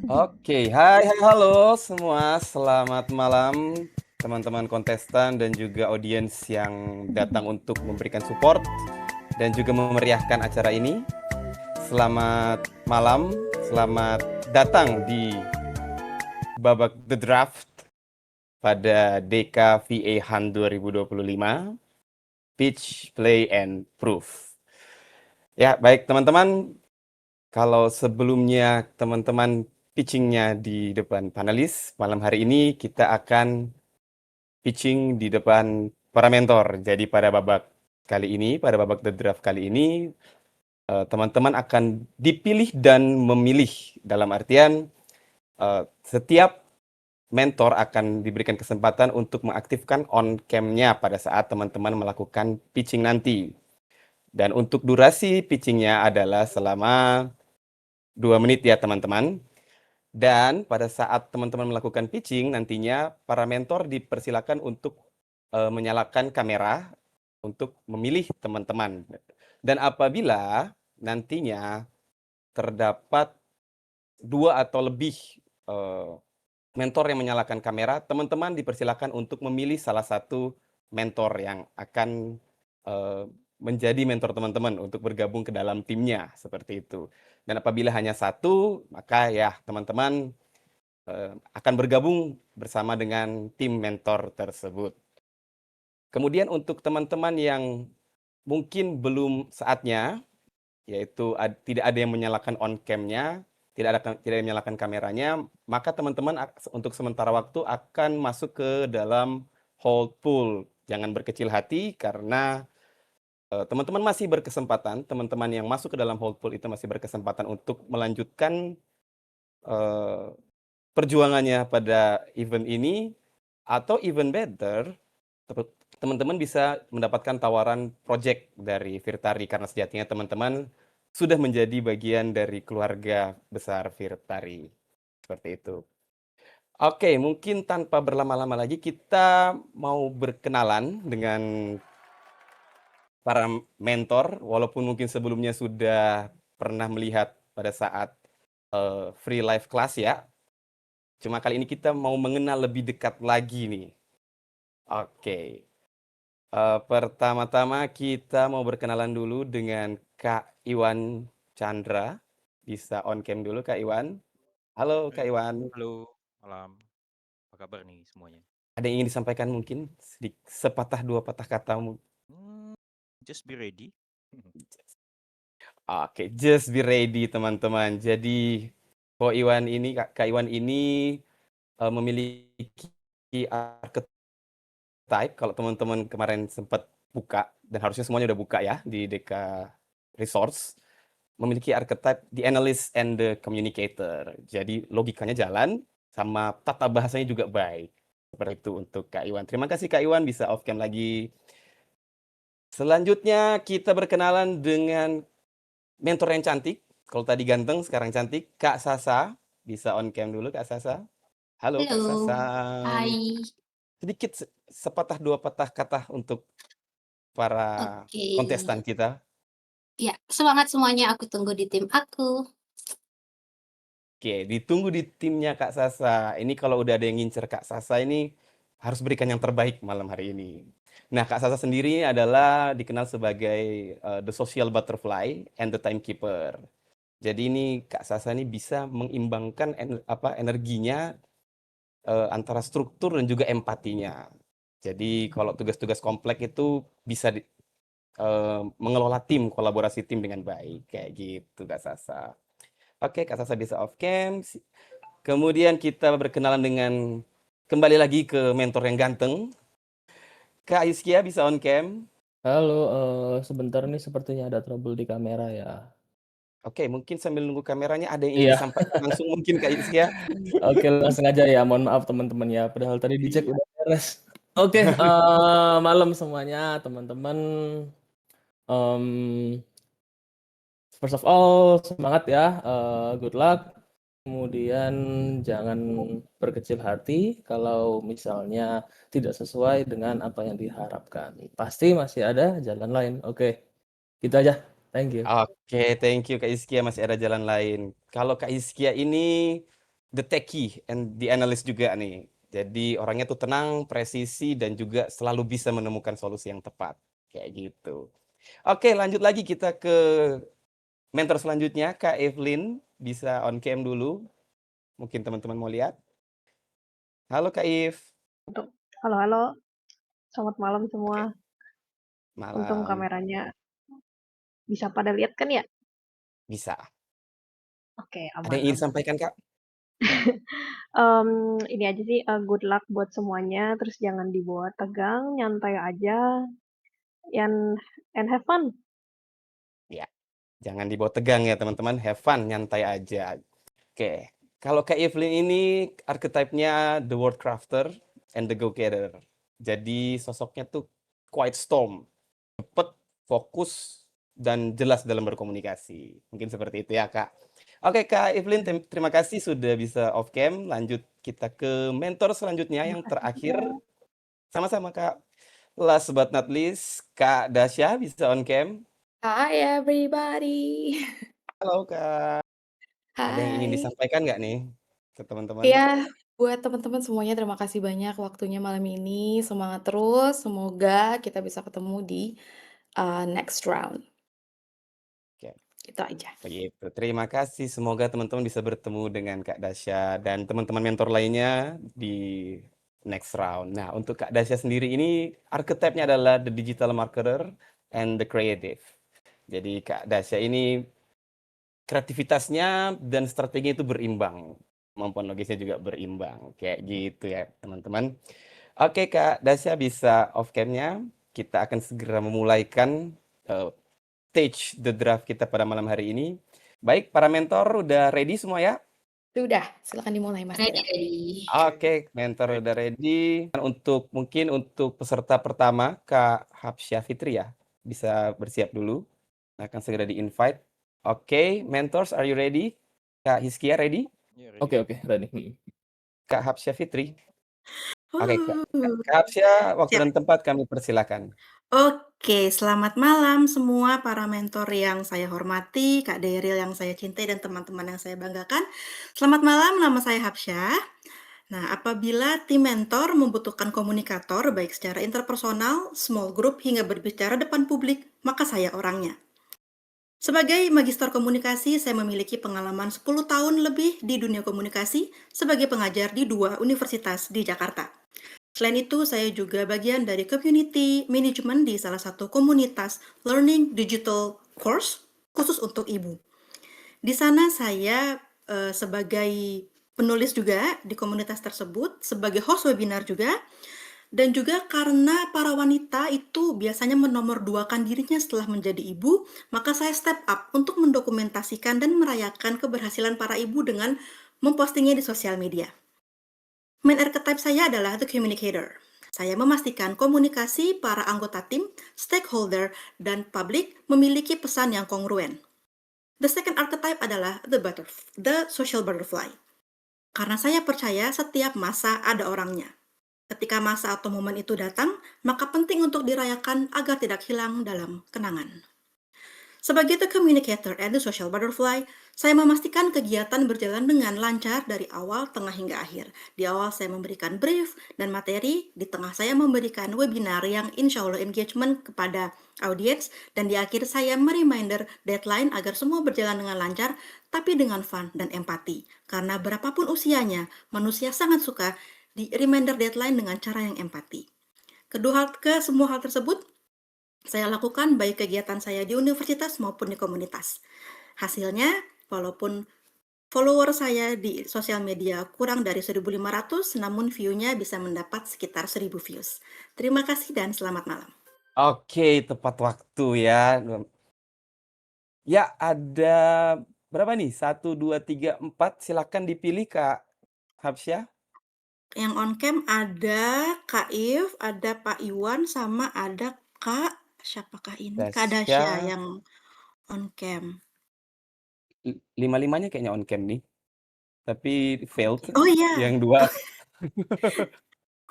Oke, hai, halo semua, selamat malam teman-teman kontestan dan juga audiens yang datang untuk memberikan support dan juga memeriahkan acara ini. Selamat malam, selamat datang di babak The Draft pada DKVA Han 2025, Pitch, Play, and Proof. Ya, baik teman-teman, kalau sebelumnya teman-teman pitchingnya di depan panelis, malam hari ini kita akan pitching di depan para mentor. Jadi pada babak kali ini, pada babak The Draft kali ini, teman-teman akan dipilih dan memilih. Dalam artian, setiap mentor akan diberikan kesempatan untuk mengaktifkan on cam-nya pada saat teman-teman melakukan pitching nanti. Dan untuk durasi pitchingnya adalah selama 2 menit ya teman-teman. Dan pada saat teman-teman melakukan pitching, nantinya para mentor dipersilakan untuk menyalakan kamera untuk memilih teman-teman. Dan apabila nantinya terdapat 2 atau lebih mentor yang menyalakan kamera, teman-teman dipersilakan untuk memilih salah satu mentor yang akan menjadi mentor teman-teman untuk bergabung ke dalam timnya, seperti itu. Dan apabila hanya satu, maka ya teman-teman akan bergabung bersama dengan tim mentor tersebut. Kemudian untuk teman-teman yang mungkin belum saatnya, yaitu tidak ada yang menyalakan on cam-nya, tidak menyalakan kameranya, maka teman-teman untuk sementara waktu akan masuk ke dalam hold pool. Jangan berkecil hati karena teman-teman masih berkesempatan, teman-teman yang masuk ke dalam hold pool itu masih berkesempatan untuk melanjutkan perjuangannya pada event ini, atau even better, teman-teman bisa mendapatkan tawaran project dari Virtari karena sejatinya teman-teman sudah menjadi bagian dari keluarga besar Virtari. Seperti itu. Oke, mungkin tanpa berlama-lama lagi kita mau berkenalan dengan para mentor, walaupun mungkin sebelumnya sudah pernah melihat pada saat free live class ya. Cuma kali ini kita mau mengenal lebih dekat lagi nih. Oke. Pertama-tama kita mau berkenalan dulu dengan Kak Iwan Chandra. Bisa on cam dulu Kak Iwan. Halo Kak Iwan. Halo, malam. Apa kabar nih semuanya? Ada yang ingin disampaikan mungkin? Sepatah dua patah kata. Hmm, just be ready. Oke, just be ready teman-teman. Jadi Kak Iwan ini memiliki archetype. Kalau teman-teman kemarin sempat buka, dan harusnya semuanya udah buka ya di DK Resource, memiliki archetype the analyst and the communicator. Jadi logikanya jalan, sama tata bahasanya juga baik. Seperti itu untuk Kak Iwan. Terima kasih Kak Iwan, bisa off cam lagi. Selanjutnya kita berkenalan dengan mentor yang cantik. Kalau tadi ganteng, sekarang cantik. Kak Sasa, bisa on cam dulu Kak Sasa. Halo Kak Sasa. Halo, hai. Sedikit sepatah dua patah kata untuk para Oke. kontestan kita. Ya, semangat semuanya, aku tunggu di tim aku. Oke, ditunggu di timnya Kak Sasa. Ini kalau udah ada yang ngincer Kak Sasa ini harus berikan yang terbaik malam hari ini. Nah, Kak Sasa sendiri adalah dikenal sebagai the social butterfly and the timekeeper. Jadi ini Kak Sasa ini bisa mengimbangkan energinya antara struktur dan juga empatinya. Jadi kalau tugas-tugas kompleks itu bisa mengelola tim, kolaborasi tim dengan baik kayak gitu Kak Sasa. Oke, Kak Sasa bisa off cam. Kemudian kita berkenalan dengan kembali lagi ke mentor yang ganteng. Kak Iskia bisa on cam. Halo, sebentar nih sepertinya ada trouble di kamera ya. Oke, mungkin sambil nunggu kameranya ada yang ingin Iya. disampaikan langsung mungkin Kak Iskia. Oke, langsung aja ya, mohon maaf teman-teman ya, padahal tadi dicek Iya. udah beres. Oke, malam semuanya teman-teman, mmm, first of all semangat ya, good luck, kemudian jangan berkecil hati kalau misalnya tidak sesuai dengan apa yang diharapkan, pasti masih ada jalan lain. Oke, gitu aja, thank you. Oke, thank you Kak Iskia, masih ada jalan lain. Kalau Kak Iskia ini the techie and the analyst juga nih. Jadi orangnya tuh tenang, presisi, dan juga selalu bisa menemukan solusi yang tepat. Kayak gitu. Oke, lanjut lagi kita ke mentor selanjutnya, Kak Evelyn. Bisa on cam dulu. Mungkin teman-teman mau lihat. Halo Kak If. Halo, halo. Selamat malam semua. Untung Malam. kameranya bisa pada lihat kan ya? Bisa. Oke, Ada yang ingin aman. disampaikan, Kak? Ini aja sih, good luck buat semuanya, terus jangan dibawa tegang, nyantai aja, and have fun. Ya, jangan dibawa tegang ya teman-teman. Have fun, nyantai aja. Oke, kalau Kak Evelyn ini archetype-nya the world crafter and the go-getter. Jadi sosoknya tuh quiet storm, cepet, fokus, dan jelas dalam berkomunikasi. Mungkin seperti itu ya Kak. Oke Kak Evelyn, terima kasih sudah bisa off cam. Lanjut kita ke mentor selanjutnya yang terakhir. Sama-sama Kak. Last but not least, Kak Dasya bisa on cam. Hi everybody. Halo Kak. Ada yang ingin Hai. disampaikan nggak nih ke teman-teman? Iya, buat teman-teman semuanya terima kasih banyak waktunya malam ini. Semangat terus, semoga kita bisa ketemu di next round. Oke. Itu aja. Begitu. Terima kasih. Semoga teman-teman bisa bertemu dengan Kak Dasya dan teman-teman mentor lainnya di next round. Nah, untuk Kak Dasya sendiri ini archetype-nya adalah the digital marketer and the creative. Jadi Kak Dasya ini kreativitasnya dan strategi itu berimbang. Kemampuan logisnya juga berimbang. Kayak gitu ya, teman-teman. Oke, Kak Dasya bisa off cam-nya. Kita akan segera memulaikan stage the draft kita pada malam hari ini. Baik, para mentor udah ready semua ya? Sudah, silakan dimulai Mas Ready, Daniel. ready. Oke, mentor udah ready. Mungkin untuk peserta pertama, Kak Hapsya Fitri ya. Bisa bersiap dulu. Akan segera di-invite. Oke, mentors, are you ready? Kak Hiskia ready? Yeah, ready. Oke, ready. Kak Hapsya Fitri. Oke, Kak Hapsya, waktu Siap. dan tempat kami persilakan. Oke, selamat malam semua para mentor yang saya hormati, Kak Daryl yang saya cintai, dan teman-teman yang saya banggakan. Selamat malam, nama saya Hapsya. Nah, apabila tim mentor membutuhkan komunikator, baik secara interpersonal, small group, hingga berbicara depan publik, maka saya orangnya. Sebagai magister komunikasi, saya memiliki pengalaman 10 tahun lebih di dunia komunikasi sebagai pengajar di 2 universitas di Jakarta. Selain itu, saya juga bagian dari community management di salah satu komunitas learning digital course khusus untuk ibu. Di sana saya sebagai penulis juga di komunitas tersebut, sebagai host webinar juga, dan juga karena para wanita itu biasanya menomorduakan dirinya setelah menjadi ibu, maka saya step up untuk mendokumentasikan dan merayakan keberhasilan para ibu dengan mempostingnya di sosial media. Main archetype saya adalah the communicator. Saya memastikan komunikasi para anggota tim, stakeholder, dan publik memiliki pesan yang kongruen. The second archetype adalah the social butterfly. Karena saya percaya setiap masa ada orangnya. Ketika masa atau momen itu datang, maka penting untuk dirayakan agar tidak hilang dalam kenangan. Sebagai the communicator and the social butterfly, saya memastikan kegiatan berjalan dengan lancar dari awal, tengah, hingga akhir. Di awal saya memberikan brief dan materi, di tengah saya memberikan webinar yang insya Allah engagement kepada audiens, dan di akhir saya mereminder deadline agar semua berjalan dengan lancar, tapi dengan fun dan empati. Karena berapapun usianya, manusia sangat suka di reminder deadline dengan cara yang empati. Semua hal tersebut saya lakukan baik kegiatan saya di universitas maupun di komunitas. Hasilnya, walaupun follower saya di sosial media kurang dari 1.500, namun view-nya bisa mendapat sekitar 1.000 views. Terima kasih dan selamat malam. Oke, tepat waktu ya. Ya, ada berapa nih? 1, 2, 3, 4. Silakan dipilih Kak Hapsya. Yang on cam ada Kak If, ada Pak Iwan, sama ada Kak, siapakah ini? Kak Dasya Dasya. yang on cam. Lima-limanya kayaknya on cam nih. Tapi failed. Oh iya. Yang 2.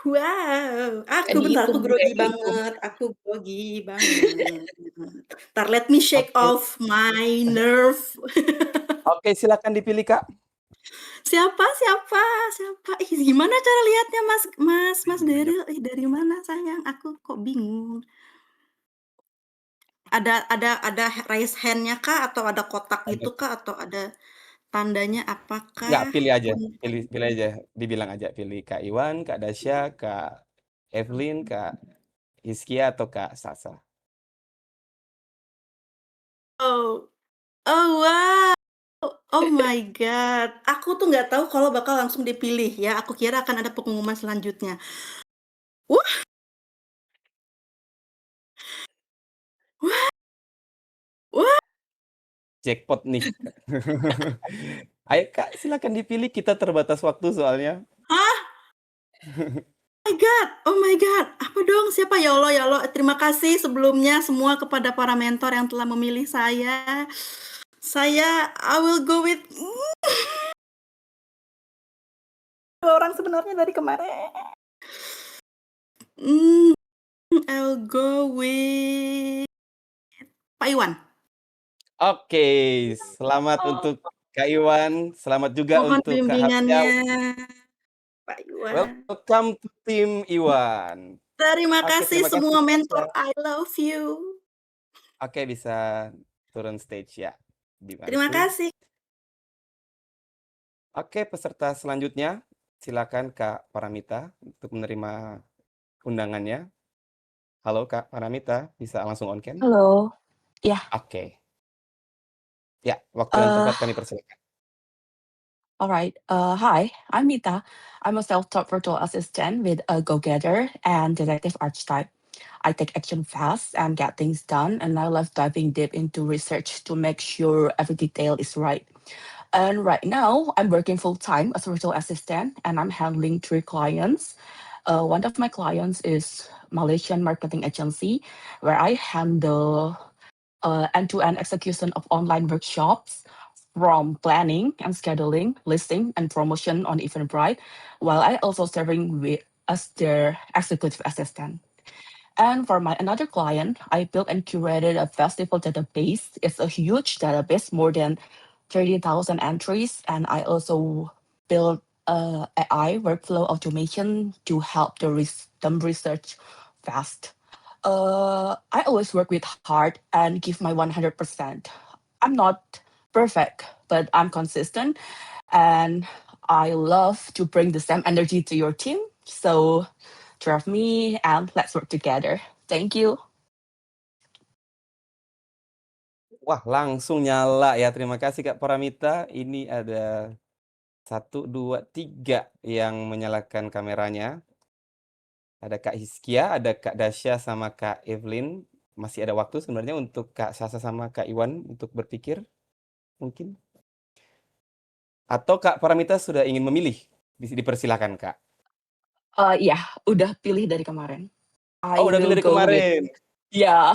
Wow, Dihitung, aku grogi dihitung. banget. Ntar let me shake Oke. off my nerve. Oke, silakan dipilih Kak. Siapa? Ih, gimana cara lihatnya Mas Daryl? Ih, dari mana sayang? Aku kok bingung. Ada raise hand-nya kah? Atau ada kotak Ada gitu kah? Atau ada tandanya Nggak, apakah? pilih aja. Untuk Pilih aja. Dibilang aja. Pilih Kak Iwan, Kak Dasya, Kak Evelyn, Kak Hizkia, atau Kak Sasa. oh, oh wow, oh my god. Aku tuh nggak tahu kalau bakal langsung dipilih ya. Aku kira akan ada pengumuman selanjutnya. Wah, wah, wah. Jackpot nih. Ayo Kak, silakan dipilih. Kita terbatas waktu soalnya. Hah? Oh my god, apa dong? Siapa? Ya Allah, ya Allah. Terima kasih sebelumnya semua kepada para mentor yang telah memilih saya. I will go with orang sebenarnya dari kemarin. I'll go with Pak Iwan. Oke, selamat untuk Kak Iwan. Selamat juga Mohon untuk Kak Hapsya. bimbingannya, Pak Iwan. Welcome to tim Iwan. Terima Oke, kasih terima kasih semua Kak mentor. Hapsya. I love you. Oke, bisa turun stage ya. Terima Dibantu. kasih. Oke, peserta selanjutnya silakan Kak Paramita untuk menerima undangannya. Halo Kak Paramita, bisa langsung on cam? Halo, ya, Oke. Ya, waktu dan tempat kami persilakan. alright. Hi, I'm Mita. I'm a self-taught virtual assistant with a go-getter and detective archetype. I take action fast and get things done, and I love diving deep into research to make sure every detail is right. And right now, I'm working full-time as a virtual assistant, and I'm handling 3 clients. One of my clients is Malaysian marketing agency, where I handle end-to-end execution of online workshops from planning and scheduling, listing and promotion on Eventbrite, while I also serving as their executive assistant. And for my another client, I built and curated a festival database. It's a huge database, more than 30,000 entries, and I also built a AI workflow automation to help them research fast. I always work with heart and give my 100%. I'm not perfect, but I'm consistent, and I love to bring the same energy to your team. So trust me and let's work together. Thank you. Wah, langsung nyala ya. Terima kasih Kak Paramita. Ini ada 1, 2, 3 yang menyalakan kameranya. Ada Kak Hizkia, ada Kak Dasya, sama Kak Evelyn. Masih ada waktu sebenarnya untuk Kak Sasa sama Kak Iwan untuk berpikir, mungkin. Atau Kak Paramita sudah ingin memilih? Dipersilakan Kak. Ya, udah pilih dari kemarin. Oh, udah pilih dari kemarin. Yeah,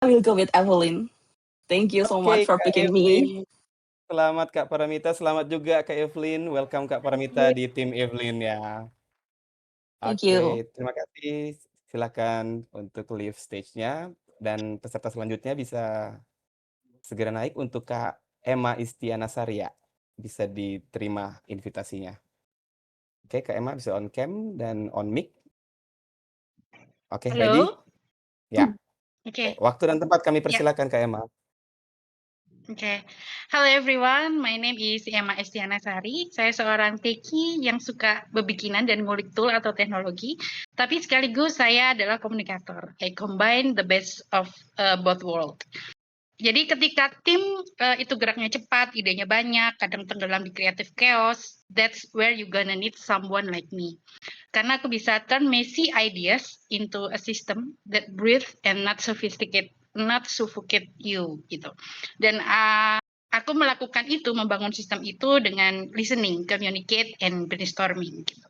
I will go with Evelyn. Thank you so much for Kak picking Evelyn. me. Selamat Kak Paramita, selamat juga Kak Evelyn. Welcome Kak Paramita di tim Evelyn ya. Thank you. Terima kasih. Silakan untuk leave stage-nya, dan peserta selanjutnya bisa segera naik untuk Kak Emma Istiana Saria. Bisa diterima invitasinya. Oke, Kak Emma bisa on cam dan on mic. Oke, ready? Halo? Ya. Oke. Waktu dan tempat kami persilakan Kak Emma. Oke. Hello everyone, my name is Emma Estiana Sari. Saya seorang techie yang suka bebikinan dan ngulik tool atau teknologi, tapi sekaligus saya adalah komunikator. I combine the best of both world. Jadi ketika tim itu geraknya cepat, idenya banyak, kadang tenggelam di creative chaos, that's where you gonna need someone like me. Karena aku bisa turn messy ideas into a system that breathe and not suffocate you gitu. Dan aku melakukan itu, membangun sistem itu dengan listening, communicate, and brainstorming gitu.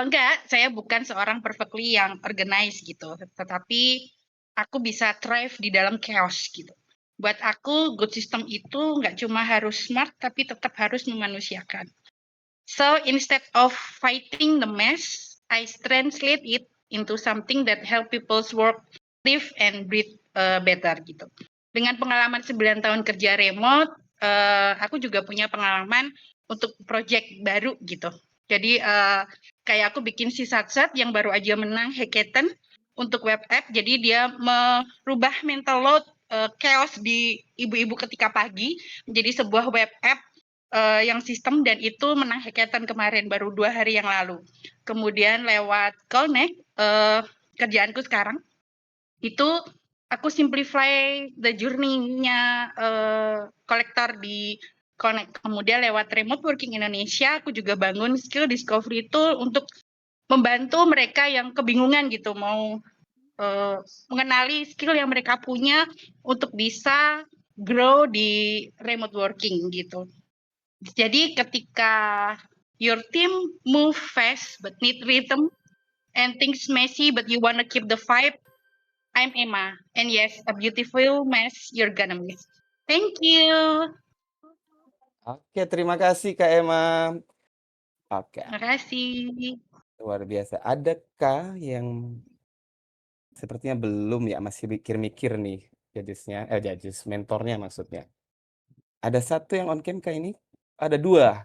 Enggak, saya bukan seorang perfectly yang organized gitu, tetapi aku bisa thrive di dalam chaos gitu. Buat aku, good system itu nggak cuma harus smart, tapi tetap harus memanusiakan. So instead of fighting the mess, I translate it into something that help people's work, live, and breathe better gitu. Dengan pengalaman 9 tahun kerja remote, aku juga punya pengalaman untuk project baru gitu. Jadi kayak aku bikin sisatset yang baru aja menang hackathon untuk web app. Jadi dia merubah mental load chaos di ibu-ibu ketika pagi menjadi sebuah web app yang sistem, dan itu menang hackathon kemarin baru 2 hari yang lalu. Kemudian lewat Connect, kerjaanku sekarang itu aku simplify the journey-nya kolektor di Connect. Kemudian lewat Remote Working Indonesia, aku juga bangun skill discovery tool untuk membantu mereka yang kebingungan gitu, mau mengenali skill yang mereka punya untuk bisa grow di remote working gitu. Jadi ketika your team move fast but need rhythm and things messy but you wanna keep the vibe, I'm Emma, and yes, a beautiful mess you're gonna miss. Thank you. Oke, terima kasih Kak Emma. Oke, Terima kasih. luar biasa. Adakah yang sepertinya belum ya, masih mikir-mikir nih judges mentornya maksudnya. Ada satu yang on cam Kak ini? Ada 2.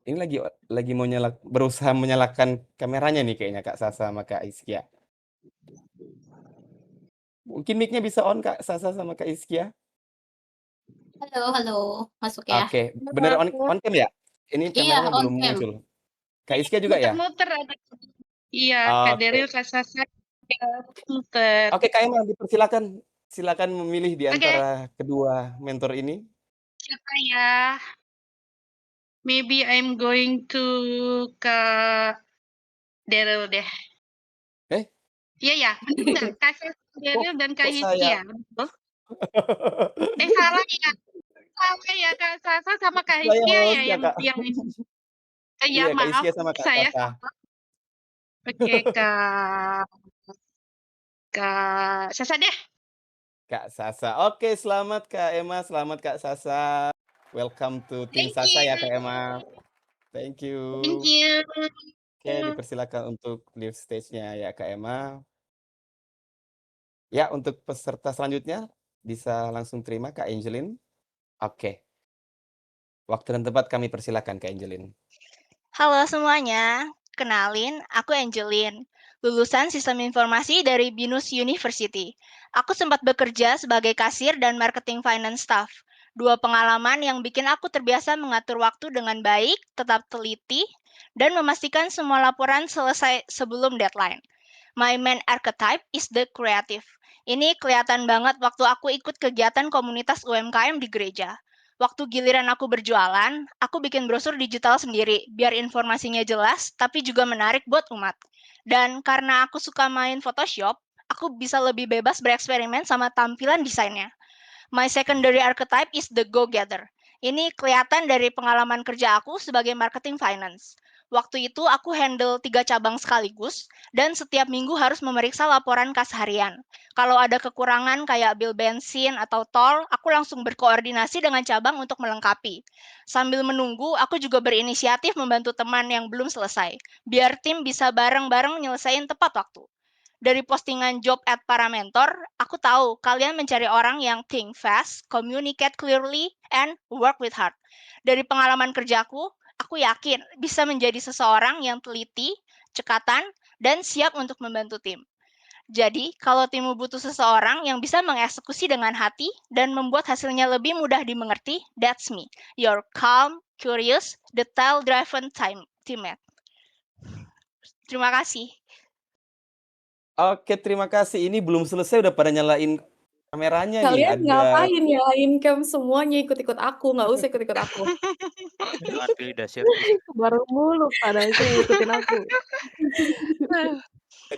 Ini lagi mau berusaha menyalakan kameranya nih kayaknya Kak Sasa sama Kak Iskia. Mungkin mic-nya bisa on Kak Sasa sama Kak Iskia? Halo, masuk ya? Oke, bener on cam ya? Ini Iya, kameranya on belum cam. muncul. Kak Iskia juga ya? Muter-muter ada. Iya, Kak Oke. Daryl, Kak Sasa, ya, muter. Oke, Kak Emma dipersilakan. Silakan memilih di Oke. antara kedua mentor ini. Siapa ya? Maybe I'm going to Kak Daryl deh. Iya ya, benar. Kak Sasa, Daryl, dan Kak kok Hizkia. saya? Betul? Salah ya. Salah ya, Kak Sasa sama Kak Saya Hizkia ya hostnya, yang Kak. ya Iya, Kak maaf, Iskia sama Kak saya Sasa. salah. Oke, Kak Sasa deh. Kak Sasa. Oke, selamat Kak Emma, selamat Kak Sasa. Welcome to tim Thank Sasa ya you. Kak Emma. Thank you. Thank you. Oke, dipersilakan untuk leave stage-nya ya Kak Emma. Ya, untuk peserta selanjutnya bisa langsung terima Kak Angelin. Oke. Waktu dan tempat kami persilakan Kak Angelin. Halo semuanya, kenalin, aku Angelin, lulusan Sistem Informasi dari BINUS University. Aku sempat bekerja sebagai kasir dan marketing finance staff. 2 pengalaman yang bikin aku terbiasa mengatur waktu dengan baik, tetap teliti, dan memastikan semua laporan selesai sebelum deadline. My main archetype is the creative. Ini kelihatan banget waktu aku ikut kegiatan komunitas UMKM di gereja. Waktu giliran aku berjualan, aku bikin brosur digital sendiri, biar informasinya jelas, tapi juga menarik buat umat. Dan karena aku suka main Photoshop, aku bisa lebih bebas bereksperimen sama tampilan desainnya. My secondary archetype is the go-getter. Ini kelihatan dari pengalaman kerja aku sebagai marketing finance. Waktu itu aku handle 3 cabang sekaligus, dan setiap minggu harus memeriksa laporan kas harian. Kalau ada kekurangan kayak bil bensin atau tol, aku langsung berkoordinasi dengan cabang untuk melengkapi. Sambil menunggu, aku juga berinisiatif membantu teman yang belum selesai, biar tim bisa bareng-bareng nyelesain tepat waktu. Dari postingan job at Paramentor, aku tahu kalian mencari orang yang think fast, communicate clearly, and work with heart. Dari pengalaman kerjaku, aku yakin bisa menjadi seseorang yang teliti, cekatan, dan siap untuk membantu tim. Jadi, kalau timmu butuh seseorang yang bisa mengeksekusi dengan hati dan membuat hasilnya lebih mudah dimengerti, that's me. Your calm, curious, detail-driven teammate. Terima kasih. Oke, terima kasih. Ini belum selesai udah pada nyalain kameranya nih. Kalian Ada ngapain nyalain cam semuanya ikut-ikut aku, nggak usah ikut-ikut aku. Jangan pilih dahsyat. Baru mulu pada sih ngikutin aku.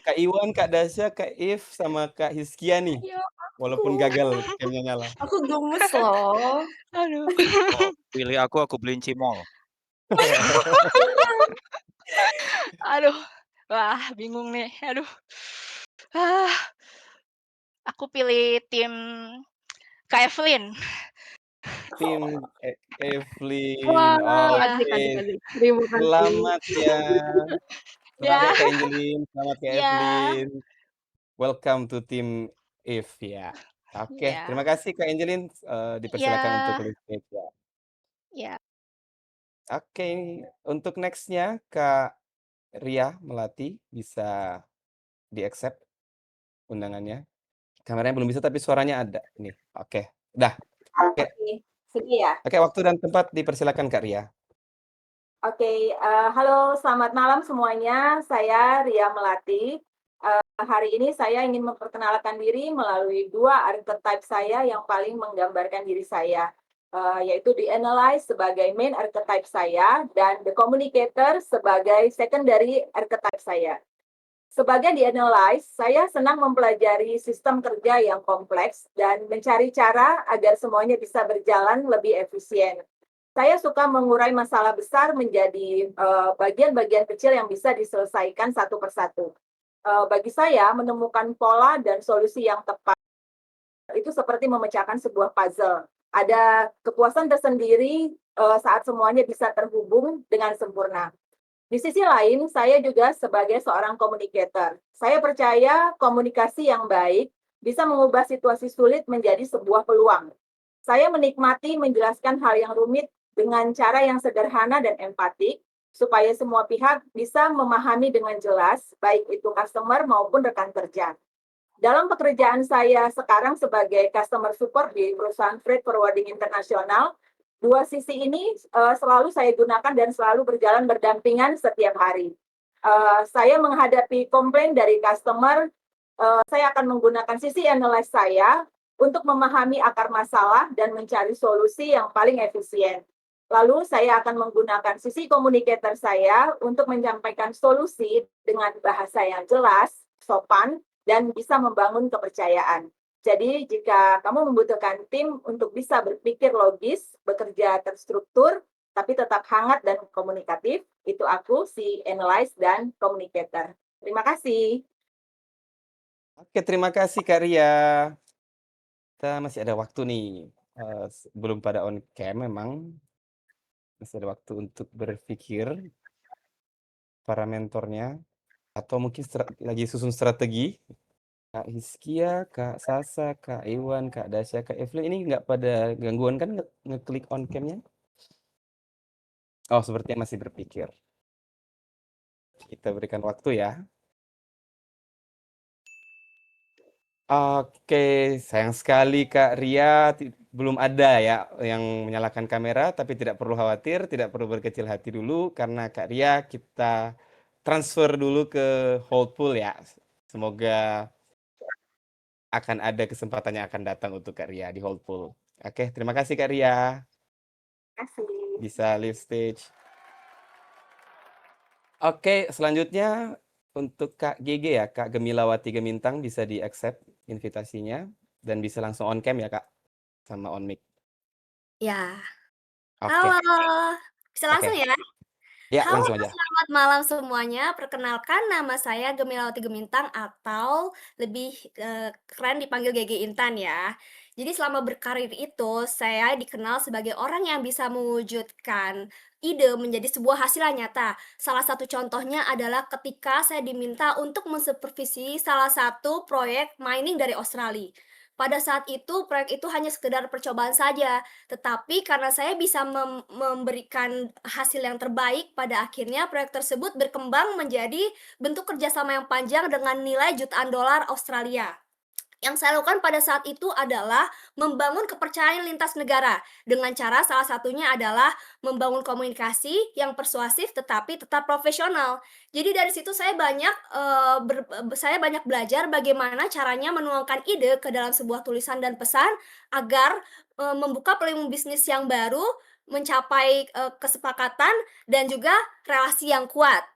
Kak Iwan, Kak Dasya, Kak If, sama Kak Hizkia nih. Ya Walaupun aku. gagal camnya nyala. Aku gemes loh. Aduh. Oh, pilih aku beliin cimol. Aduh. Wah, bingung nih. Aduh. Aku pilih tim Kak Evelyn. Tim Evelyn. Wah, Iya. adik. Oke. Terima kasih. Selamat ya. Selamat ya Ya. Kak Angelin, selamat Kak Ya. Evelyn. Welcome to tim If ya. Oke, Ya. terima kasih Kak Angelin, dipersilakan untuk Ya. lead stage ya. Ya. Oke, untuk next-nya Kak Ria Melati bisa di-accept undangannya. Kameranya belum bisa tapi suaranya ada nih. Oke, udah. Oke. Oke, segi ya? Oke, waktu dan tempat dipersilakan Kak Ria. Oke, halo selamat malam semuanya, saya Ria Melati. Hari ini saya ingin memperkenalkan diri melalui 2 archetype saya yang paling menggambarkan diri saya, yaitu The Analyze sebagai main archetype saya dan The Communicator sebagai secondary archetype saya. Sebagai The Analyze, saya senang mempelajari sistem kerja yang kompleks dan mencari cara agar semuanya bisa berjalan lebih efisien. Saya suka mengurai masalah besar menjadi bagian-bagian kecil yang bisa diselesaikan satu persatu. Bagi saya, menemukan pola dan solusi yang tepat itu seperti memecahkan sebuah puzzle. Ada kepuasan tersendiri saat semuanya bisa terhubung dengan sempurna. Di sisi lain, saya juga sebagai seorang communicator. Saya percaya komunikasi yang baik bisa mengubah situasi sulit menjadi sebuah peluang. Saya menikmati menjelaskan hal yang rumit dengan cara yang sederhana dan empatik, supaya semua pihak bisa memahami dengan jelas, baik itu customer maupun rekan kerja. Dalam pekerjaan saya sekarang sebagai customer support di perusahaan freight forwarding internasional, 2 sisi ini selalu saya gunakan dan selalu berjalan berdampingan setiap hari. Saya menghadapi komplain dari customer, saya akan menggunakan sisi analyze saya untuk memahami akar masalah dan mencari solusi yang paling efisien. Lalu saya akan menggunakan sisi communicator saya untuk menyampaikan solusi dengan bahasa yang jelas, sopan, dan bisa membangun kepercayaan. Jadi jika kamu membutuhkan tim untuk bisa berpikir logis, bekerja terstruktur, tapi tetap hangat dan komunikatif, itu aku, si analyze dan communicator. Terima kasih. Oke, terima kasih Kak Ria. Kita masih ada waktu nih, belum pada on cam memang. Masih ada waktu untuk berpikir para mentornya, atau mungkin lagi susun strategi. Kak Hiskia, Kak Sasa, Kak Iwan, Kak Dasya, Kak Evelyn, ini nggak pada gangguan kan ngeklik on cam-nya? Oh, sepertinya masih berpikir. Kita berikan waktu ya. Oke, sayang sekali Kak Ria belum ada ya yang menyalakan kamera, tapi tidak perlu khawatir, tidak perlu berkecil hati dulu karena Kak Ria kita transfer dulu ke hold pool ya. Semoga akan ada kesempatan yang akan datang untuk Kak Ria di hold pool. Oke, terima kasih Kak Ria. Terima kasih. Bisa live stage. Oke, selanjutnya untuk Kak GG ya, Kak Gemilawati Gemintang bisa di-accept invitasinya dan bisa langsung on cam ya Kak, sama on mic. Ya. Oke. Halo, bisa langsung Oke. ya? Ya, Halo, langsung aja. selamat malam semuanya. Perkenalkan nama saya Gemilawati Gemintang atau lebih keren dipanggil GG Intan ya. Jadi selama berkarir itu saya dikenal sebagai orang yang bisa mewujudkan ide menjadi sebuah hasil yang nyata. Salah satu contohnya adalah ketika saya diminta untuk mensupervisi salah satu proyek mining dari Australia. Pada saat itu proyek itu hanya sekedar percobaan saja, tetapi karena saya bisa memberikan hasil yang terbaik, pada akhirnya proyek tersebut berkembang menjadi bentuk kerjasama yang panjang dengan nilai jutaan dolar Australia. Yang saya lakukan pada saat itu adalah membangun kepercayaan lintas negara, dengan cara salah satunya adalah membangun komunikasi yang persuasif tetapi tetap profesional. Jadi dari situ saya banyak belajar bagaimana caranya menuangkan ide ke dalam sebuah tulisan dan pesan agar membuka peluang bisnis yang baru, mencapai kesepakatan dan juga relasi yang kuat.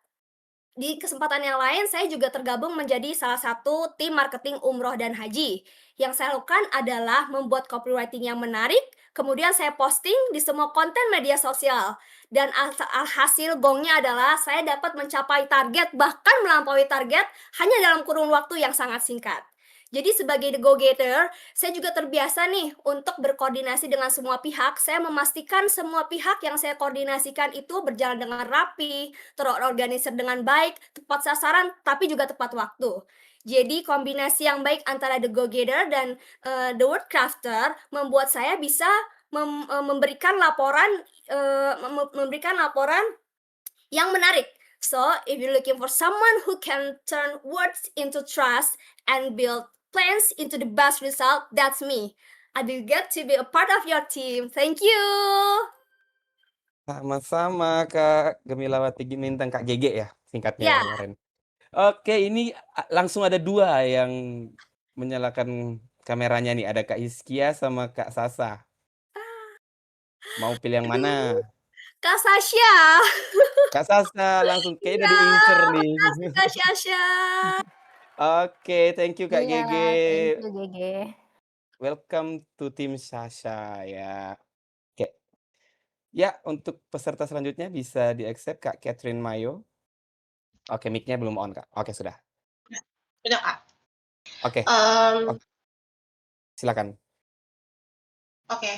Di kesempatan yang lain, saya juga tergabung menjadi salah satu tim marketing umroh dan haji. Yang saya lakukan adalah membuat copywriting yang menarik, kemudian saya posting di semua konten media sosial. Dan hasil gongnya adalah saya dapat mencapai target, bahkan melampaui target, hanya dalam kurun waktu yang sangat singkat. Jadi sebagai the go-getter, saya juga terbiasa nih untuk berkoordinasi dengan semua pihak. Saya memastikan semua pihak yang saya koordinasikan itu berjalan dengan rapi, terorganisir dengan baik, tepat sasaran, tapi juga tepat waktu. Jadi kombinasi yang baik antara the go-getter dan the word crafter membuat saya bisa memberikan laporan yang menarik. So, if you're looking for someone who can turn words into trust and build plans into the best result, that's me. I will get to be a part of your team. Thank you. Sama-sama Kak Gemilawati Gimintang, Kak GG ya singkatnya ya Ya, kemarin. Oke, ini langsung ada 2 yang menyalakan kameranya nih, ada Kak Hizkia sama Kak Sasa. Mau pilih yang mana? Kak Sasha. Kak Sasa langsung kayaknya udah Iya, diincer nih. makasih Kak Sasha. Oke, thank you Kak Iya, GG. thank you GG. Welcome to tim Sasha ya. Oke. Ya, untuk peserta selanjutnya bisa di-accept Kak Catherine Mayo. Oke, mic-nya belum on, Kak. Oke, sudah. Udah, Kak. Oke. Silakan. Oke,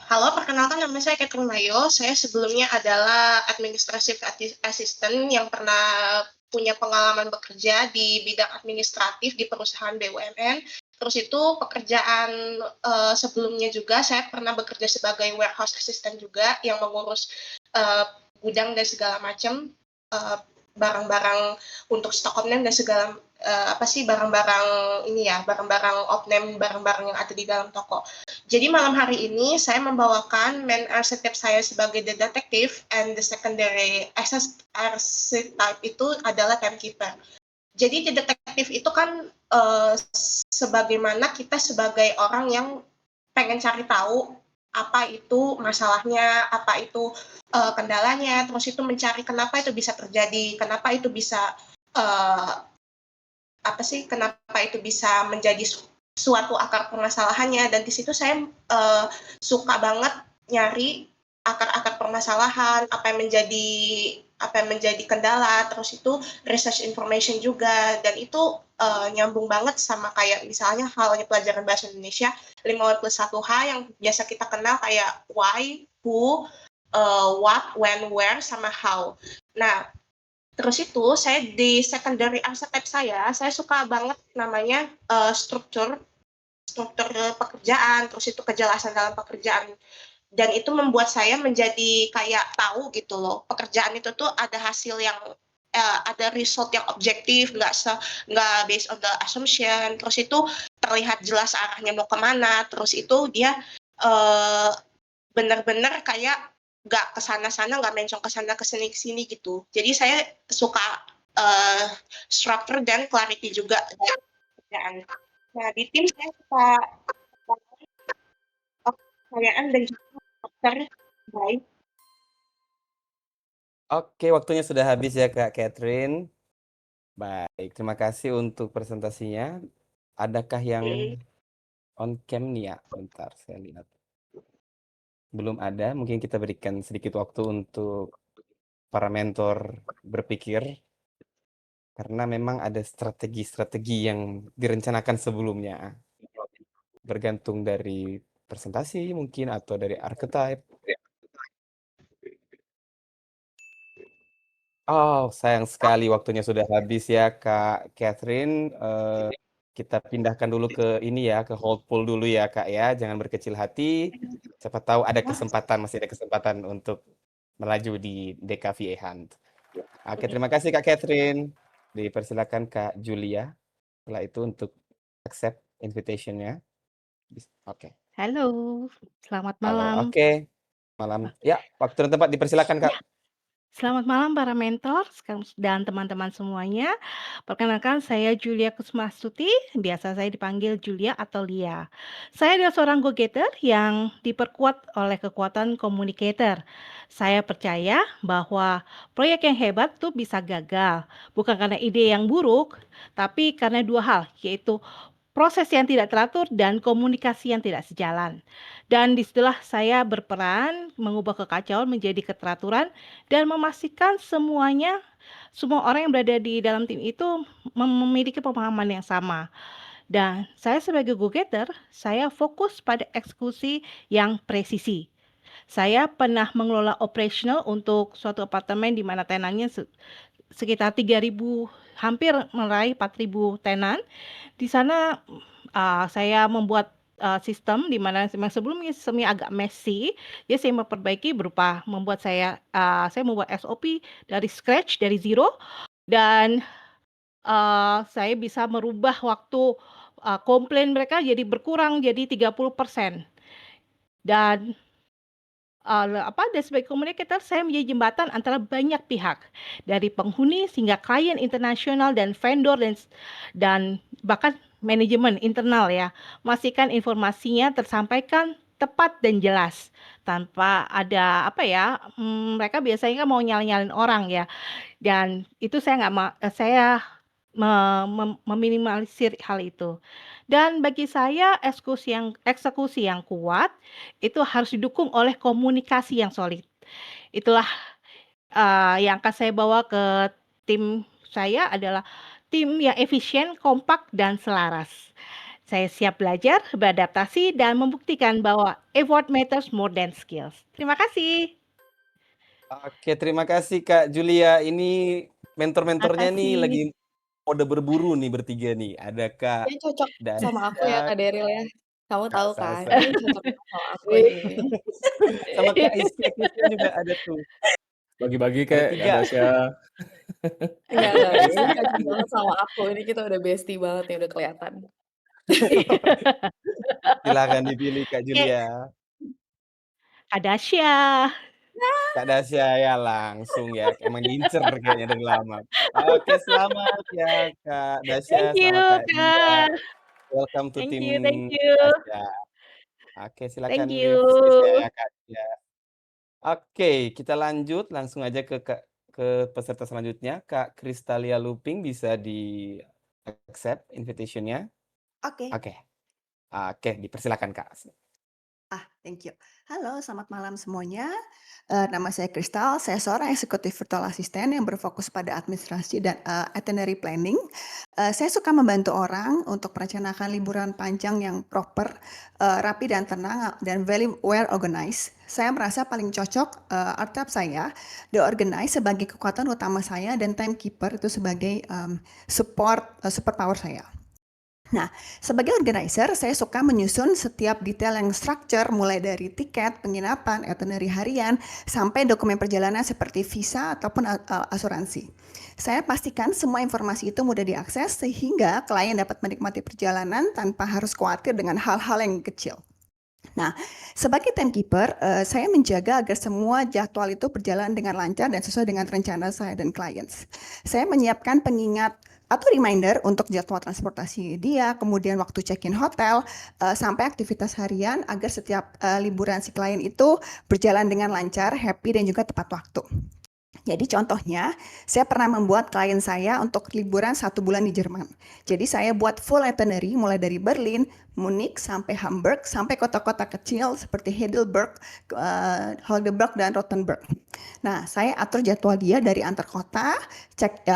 halo, perkenalkan nama saya Catherine Mayo. Saya sebelumnya adalah administrative assistant yang pernah punya pengalaman bekerja di bidang administratif di perusahaan BUMN. Terus itu pekerjaan sebelumnya juga saya pernah bekerja sebagai warehouse assistant juga yang mengurus gudang dan segala macam barang-barang untuk stok opname dan segala barang-barang ini ya, barang-barang opname, barang-barang yang ada di dalam toko. Jadi malam hari ini saya membawakan main archetype saya sebagai the detective and the secondary archetype itu adalah timekeeper. Jadi the detective itu kan sebagaimana kita sebagai orang yang pengen cari tahu apa itu masalahnya, apa itu kendalanya, terus itu mencari kenapa itu bisa terjadi, kenapa itu bisa kenapa itu bisa menjadi suatu akar permasalahannya, dan di situ saya suka banget nyari akar-akar permasalahan, apa yang menjadi kendala, terus itu research information juga, dan itu nyambung banget sama kayak misalnya halnya pelajaran bahasa Indonesia 5+1H yang biasa kita kenal kayak why, who, what, when, where, sama how. Nah, terus itu saya di secondary archetype saya suka banget namanya struktur pekerjaan, terus itu kejelasan dalam pekerjaan, dan itu membuat saya menjadi kayak tahu gitu loh, pekerjaan itu tuh ada hasil yang ada result yang objektif, nggak based on the assumption, terus itu terlihat jelas arahnya mau kemana, terus itu dia benar-benar kayak nggak kesana-sana, nggak mencong kesana kesini gitu. Jadi saya suka structure dan clarity juga pekerjaan. Nah, di tim saya suka kepercayaan dan juga karakter baik. Oke, waktunya sudah habis ya Kak Catherine. Baik, terima kasih untuk presentasinya. Adakah yang on cam nih ya? Bentar, saya lihat. Belum ada, mungkin kita berikan sedikit waktu untuk para mentor berpikir. Karena memang ada strategi-strategi yang direncanakan sebelumnya. Bergantung dari presentasi mungkin atau dari archetype. Oh, sayang sekali waktunya sudah habis ya Kak Catherine. Kita pindahkan dulu ke ini ya, ke hold poll dulu ya Kak ya. Jangan berkecil hati. Siapa tahu masih ada kesempatan untuk melaju di DKVA Hunt. Oke, terima kasih Kak Catherine. Dipersilakan Kak Julia. Setelah itu untuk accept invitation-nya. Oke. Halo, selamat Halo, malam. oke. Malam. Ya, waktu dan tempat dipersilakan Kak. Ya, selamat malam para mentor dan teman-teman semuanya. Perkenalkan saya Julia Kusmastuti, biasa saya dipanggil Julia atau Lia. Saya adalah seorang go-getter yang diperkuat oleh kekuatan communicator. Saya percaya bahwa proyek yang hebat tuh bisa gagal, bukan karena ide yang buruk, tapi karena 2 hal, yaitu proses yang tidak teratur dan komunikasi yang tidak sejalan. Dan disitulah saya berperan mengubah kekacauan menjadi keteraturan dan memastikan semua orang yang berada di dalam tim itu memiliki pemahaman yang sama. Dan saya sebagai go-getter, saya fokus pada eksekusi yang presisi. Saya pernah mengelola operational untuk suatu apartemen di mana tenannya sekitar 3.000, hampir meraih 4.000 tenan. Di sana saya membuat sistem di mana memang sebelumnya sistemnya agak messy, ya saya memperbaiki berupa saya membuat SOP dari scratch, dari zero, dan saya bisa merubah waktu komplain mereka jadi berkurang jadi 30%. Dan dan sebagai komunikator saya menjadi jembatan antara banyak pihak, dari penghuni hingga klien internasional dan vendor dan bahkan manajemen internal ya. Memastikan informasinya tersampaikan tepat dan jelas tanpa ada mereka biasanya kan mau nyalin orang ya. Dan itu saya meminimalisir hal itu. Dan bagi saya eksekusi yang kuat itu harus didukung oleh komunikasi yang solid. Itulah yang akan saya bawa ke tim saya adalah tim yang efisien, kompak, dan selaras. Saya siap belajar, beradaptasi, dan membuktikan bahwa effort matters more than skills. Terima kasih. Oke, terima kasih Kak Julia. Ini mentor-mentornya nih lagi mode berburu nih bertiga nih. Ada Kak Kayaknya cocok sama aku ya, Dasya, Kak Daryl ya. Kamu Kak tahu kan, Sasa, ini cocok banget sama aku ini. sama Kak Isya juga ada tuh. Bagi-bagi Ada Kak 3. Dasya. Enggak, ini cocok banget sama aku. Ini kita udah bestie banget nih, udah kelihatan. Silakan dipilih Kak Oke. Julia. Kak Dasya. Kak Dasya ya langsung ya, emang ngincer kayaknya dari lama. Oke, selamat ya Kak Dasya Thank you, sama Kak Julia. Kak. Welcome to Thank tim you, thank you. Dasya. Oke, silakan Thank you. saya Kak Julia. Oke, kita lanjut langsung aja ke peserta selanjutnya, Kak Kristalia Luping, bisa di accept invitation-nya? Oke. Oke, dipersilakan Kak. Thank you. Halo, selamat malam semuanya. Nama saya Kristal, saya seorang eksekutif virtual assistant yang berfokus pada administrasi dan itinerary planning. Saya suka membantu orang untuk merencanakan liburan panjang yang proper, rapi dan tenang, dan very well organized. Saya merasa paling cocok archetype saya, the organized sebagai kekuatan utama saya dan timekeeper itu sebagai superpower saya. Nah, sebagai organizer, saya suka menyusun setiap detail yang structure, mulai dari tiket, penginapan, itinerary harian, sampai dokumen perjalanan seperti visa ataupun asuransi. Saya pastikan semua informasi itu mudah diakses sehingga klien dapat menikmati perjalanan tanpa harus khawatir dengan hal-hal yang kecil. Nah, sebagai timekeeper, saya menjaga agar semua jadwal itu berjalan dengan lancar dan sesuai dengan rencana saya dan clients. Saya menyiapkan pengingat atau reminder untuk jadwal transportasi dia, kemudian waktu check-in hotel, sampai aktivitas harian agar setiap liburan si klien itu berjalan dengan lancar, happy, dan juga tepat waktu. Jadi contohnya, saya pernah membuat klien saya untuk liburan 1 bulan di Jerman. Jadi saya buat full itinerary mulai dari Berlin, Munich, sampai Hamburg, sampai kota-kota kecil seperti Heidelberg, Heidelberg, dan Rothenburg. Nah, saya atur jadwal dia dari antar kota, cek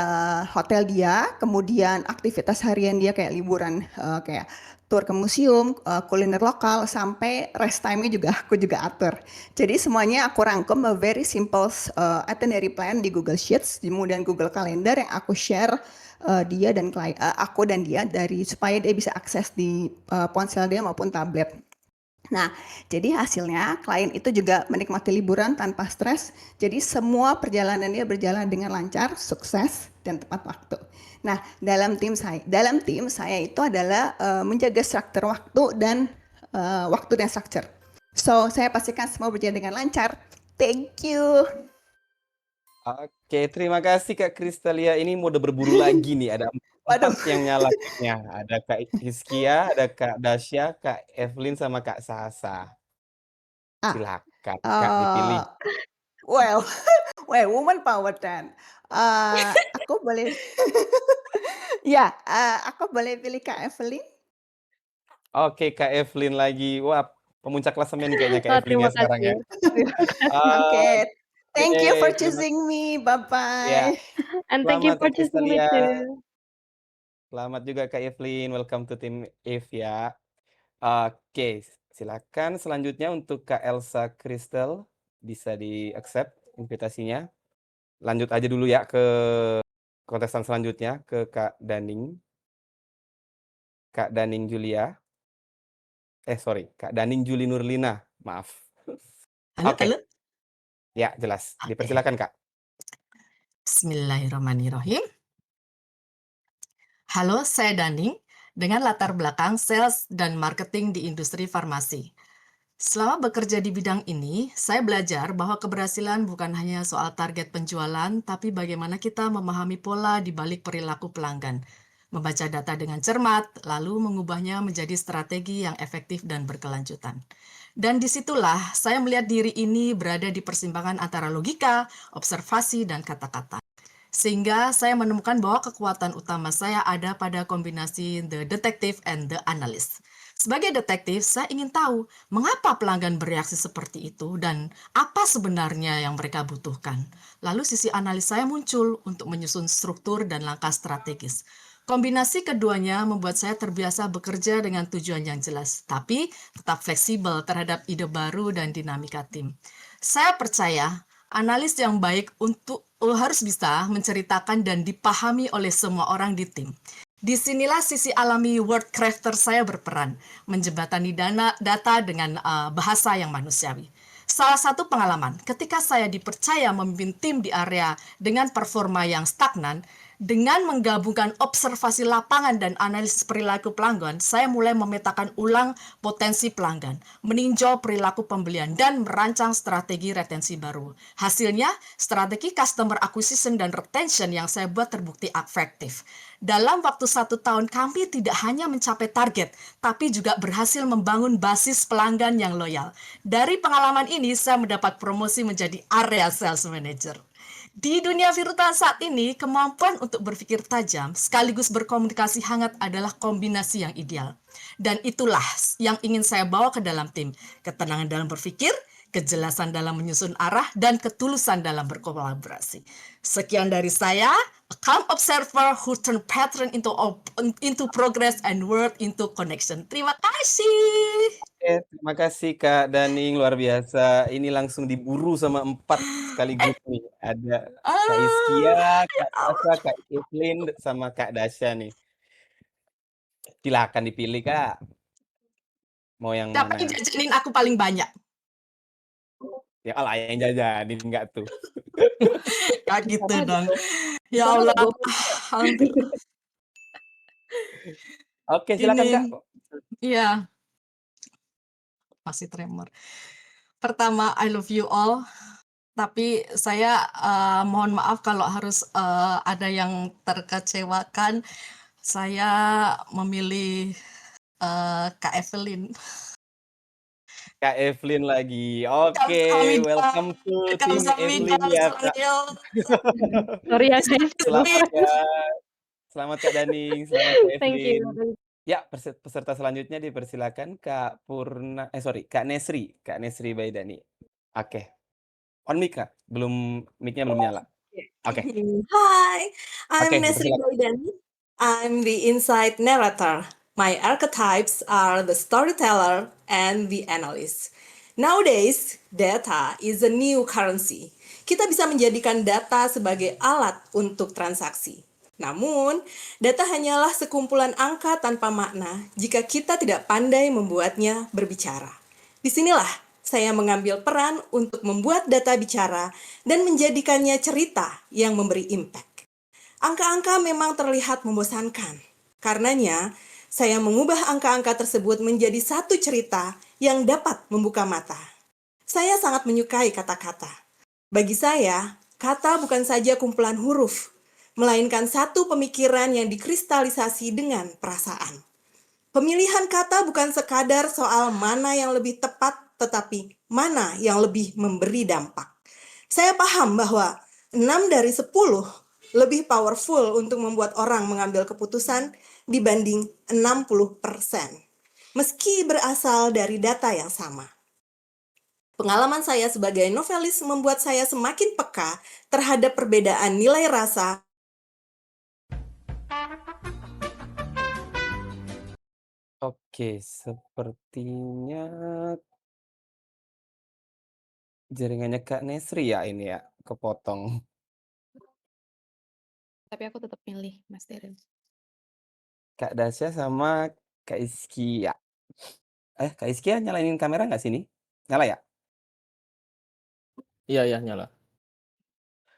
hotel dia, kemudian aktivitas harian dia kayak liburan, kayak tur ke museum, kuliner lokal, sampai rest time-nya juga aku juga atur. Jadi semuanya aku rangkum a very simple itinerary plan di Google Sheets, kemudian Google Calendar yang aku share dia dan aku dan dia supaya dia bisa akses di ponsel dia maupun tablet. Nah, jadi hasilnya klien itu juga menikmati liburan tanpa stres. Jadi semua perjalanan dia berjalan dengan lancar, sukses, dan tepat waktu. Nah, dalam tim saya itu adalah menjaga struktur waktu dan waktu dan struktur. So, saya pastikan semua berjalan dengan lancar. Thank you. Oke, terima kasih Kak Kristalia. Ini mode berburu lagi nih. Ada 4 yang nyala kayaknya. Ada Kak Hizkia, ada Kak Dasya, Kak Evelyn, sama Kak Sasa. Silakan Kak dipilih. Well, woman power then. Aku boleh, ya, aku boleh pilih Kak Evelyn. Oke, Kak Evelyn lagi. Wah, pemuncak klasemen kayaknya Kak Evelyn Terima ya sekarang ya. Oke, thank you for Terima choosing me. Bye-bye. Ya. And thank you Selamat for Kak choosing me Kristalia. too. Selamat juga Kak Evelyn. Welcome to tim Eve ya. Oke, silakan selanjutnya untuk Kak Elsa Crystal, bisa di accept invitasinya. Lanjut aja dulu ya ke kontestan selanjutnya ke Kak Daning. Kak Daning Julia. Sorry, Kak Daning Juli Nurlina, maaf. Halo, Oke. halo. Ya, jelas. Oke. Dipersilakan, Kak. Bismillahirrahmanirrahim. Halo, saya Daning dengan latar belakang sales dan marketing di industri farmasi. Selama bekerja di bidang ini, saya belajar bahwa keberhasilan bukan hanya soal target penjualan, tapi bagaimana kita memahami pola di balik perilaku pelanggan, membaca data dengan cermat, lalu mengubahnya menjadi strategi yang efektif dan berkelanjutan. Dan disitulah saya melihat diri ini berada di persimpangan antara logika, observasi, dan kata-kata. Sehingga saya menemukan bahwa kekuatan utama saya ada pada kombinasi the detective and the analyst. Sebagai detektif, saya ingin tahu mengapa pelanggan bereaksi seperti itu dan apa sebenarnya yang mereka butuhkan. Lalu sisi analis saya muncul untuk menyusun struktur dan langkah strategis. Kombinasi keduanya membuat saya terbiasa bekerja dengan tujuan yang jelas, tapi tetap fleksibel terhadap ide baru dan dinamika tim. Saya percaya analis yang baik harus bisa menceritakan dan dipahami oleh semua orang di tim. Disinilah sisi alami word crafter saya berperan, menjembatani data dengan bahasa yang manusiawi. Salah satu pengalaman, ketika saya dipercaya memimpin tim di area dengan performa yang stagnan, dengan menggabungkan observasi lapangan dan analisis perilaku pelanggan, saya mulai memetakan ulang potensi pelanggan, meninjau perilaku pembelian, dan merancang strategi retensi baru. Hasilnya, strategi customer acquisition dan retention yang saya buat terbukti efektif. Dalam waktu 1 tahun, kami tidak hanya mencapai target, tapi juga berhasil membangun basis pelanggan yang loyal. Dari pengalaman ini, saya mendapat promosi menjadi area sales manager. Di dunia virtual saat ini, kemampuan untuk berpikir tajam sekaligus berkomunikasi hangat adalah kombinasi yang ideal. Dan itulah yang ingin saya bawa ke dalam tim. Ketenangan dalam berpikir, kejelasan dalam menyusun arah, dan ketulusan dalam berkolaborasi. Sekian dari saya, a calm observer who turn pattern into progress and word into connection. Terima kasih. Terima kasih Kak Daning, luar biasa. Ini langsung diburu sama 4 sekaligus nih. Ada Kak Iskia, Kak Tasha, Kak Evelyn, sama Kak Dasha nih. Silakan dipilih, Kak. Mau yang Siapa mana? yang jajanin aku paling banyak? Ya Allah, yang jajanin enggak tuh. Kayak gitu Sama dong. dong. Ya Sama Allah, dong. hampir. Oke, silakan Kak. Iya. Masih tremor. Pertama, I love you all. Tapi saya mohon maaf kalau harus ada yang terkecewakan. Saya memilih Kak Evelyn. Kak Evelyn lagi. Oke, Kamsahamnida. welcome to tim Kamsahamnida, Evelyn ya, Kak. Saril. Sorry ya guys. Selamat ya. Selamat Kak Daning, selamat Kak Thank Evelyn. you. Ya, peserta selanjutnya dipersilakan Kak Kak Nesri. Kak Nesri Baidani. Oke. On mic, Kak. Mic-nya belum nyala. Oke. Hi, I'm Oke, Nesri dipersilakan. Baidani. I'm the insight narrator. My archetypes are the storyteller and the analyst. Nowadays, data is a new currency. Kita bisa menjadikan data sebagai alat untuk transaksi. Namun, data hanyalah sekumpulan angka tanpa makna jika kita tidak pandai membuatnya berbicara. Disinilah saya mengambil peran untuk membuat data bicara dan menjadikannya cerita yang memberi impact. Angka-angka memang terlihat membosankan. Karenanya, saya mengubah angka-angka tersebut menjadi satu cerita yang dapat membuka mata. Saya sangat menyukai kata-kata. Bagi saya, kata bukan saja kumpulan huruf, melainkan satu pemikiran yang dikristalisasi dengan perasaan. Pemilihan kata bukan sekadar soal mana yang lebih tepat, tetapi mana yang lebih memberi dampak. Saya paham bahwa 6 dari 10 lebih powerful untuk membuat orang mengambil keputusan dibanding 60%, meski berasal dari data yang sama. Pengalaman saya sebagai novelis membuat saya semakin peka terhadap perbedaan nilai rasa. Oke, sepertinya jaringannya Kak Nesri ya ini ya, kepotong. Tapi aku tetap milih Mas Daryl. Kak Dasya sama Kak Iskia. Kak Iskia nyalain kamera nggak sini? Nyala ya? Iya, nyala.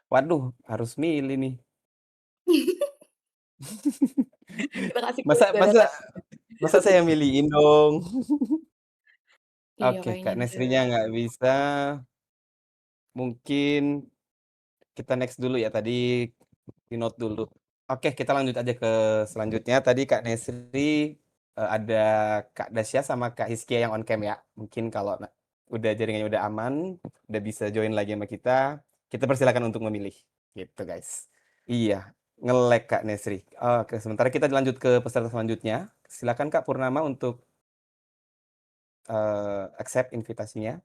Waduh, harus milih nih. Kita kasih Masa kode masa tes. masa saya milihin dong? Iya, Oke, kayaknya Kak Nesrinya enggak. nggak bisa. Mungkin kita next dulu ya, tadi di note dulu. Oke, kita lanjut aja ke selanjutnya. Tadi Kak Nesri ada Kak Dasya sama Kak Hiskia yang on cam ya. Mungkin kalau udah jaringannya udah aman, udah bisa join lagi sama kita persilakan untuk memilih. Gitu guys. Iya, nge-lag Kak Nesri. Oke, sementara kita lanjut ke peserta selanjutnya. Silakan Kak Purnama untuk accept invitasinya.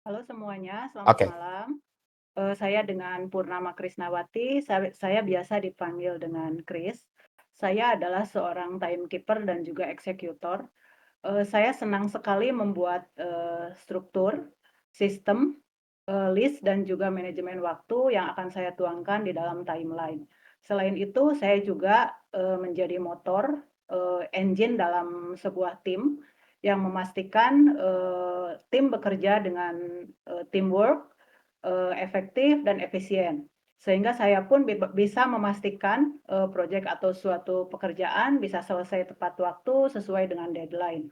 Halo semuanya, selamat Oke. malam. Saya dengan Purnama Krisnawati, saya biasa dipanggil dengan Kris. Saya adalah seorang timekeeper dan juga eksekutor. Saya senang sekali membuat struktur, sistem, list, dan juga manajemen waktu yang akan saya tuangkan di dalam timeline. Selain itu, saya juga menjadi motor, engine dalam sebuah tim yang memastikan tim bekerja dengan teamwork, efektif dan efisien. Sehingga saya pun bisa memastikan proyek atau suatu pekerjaan bisa selesai tepat waktu sesuai dengan deadline.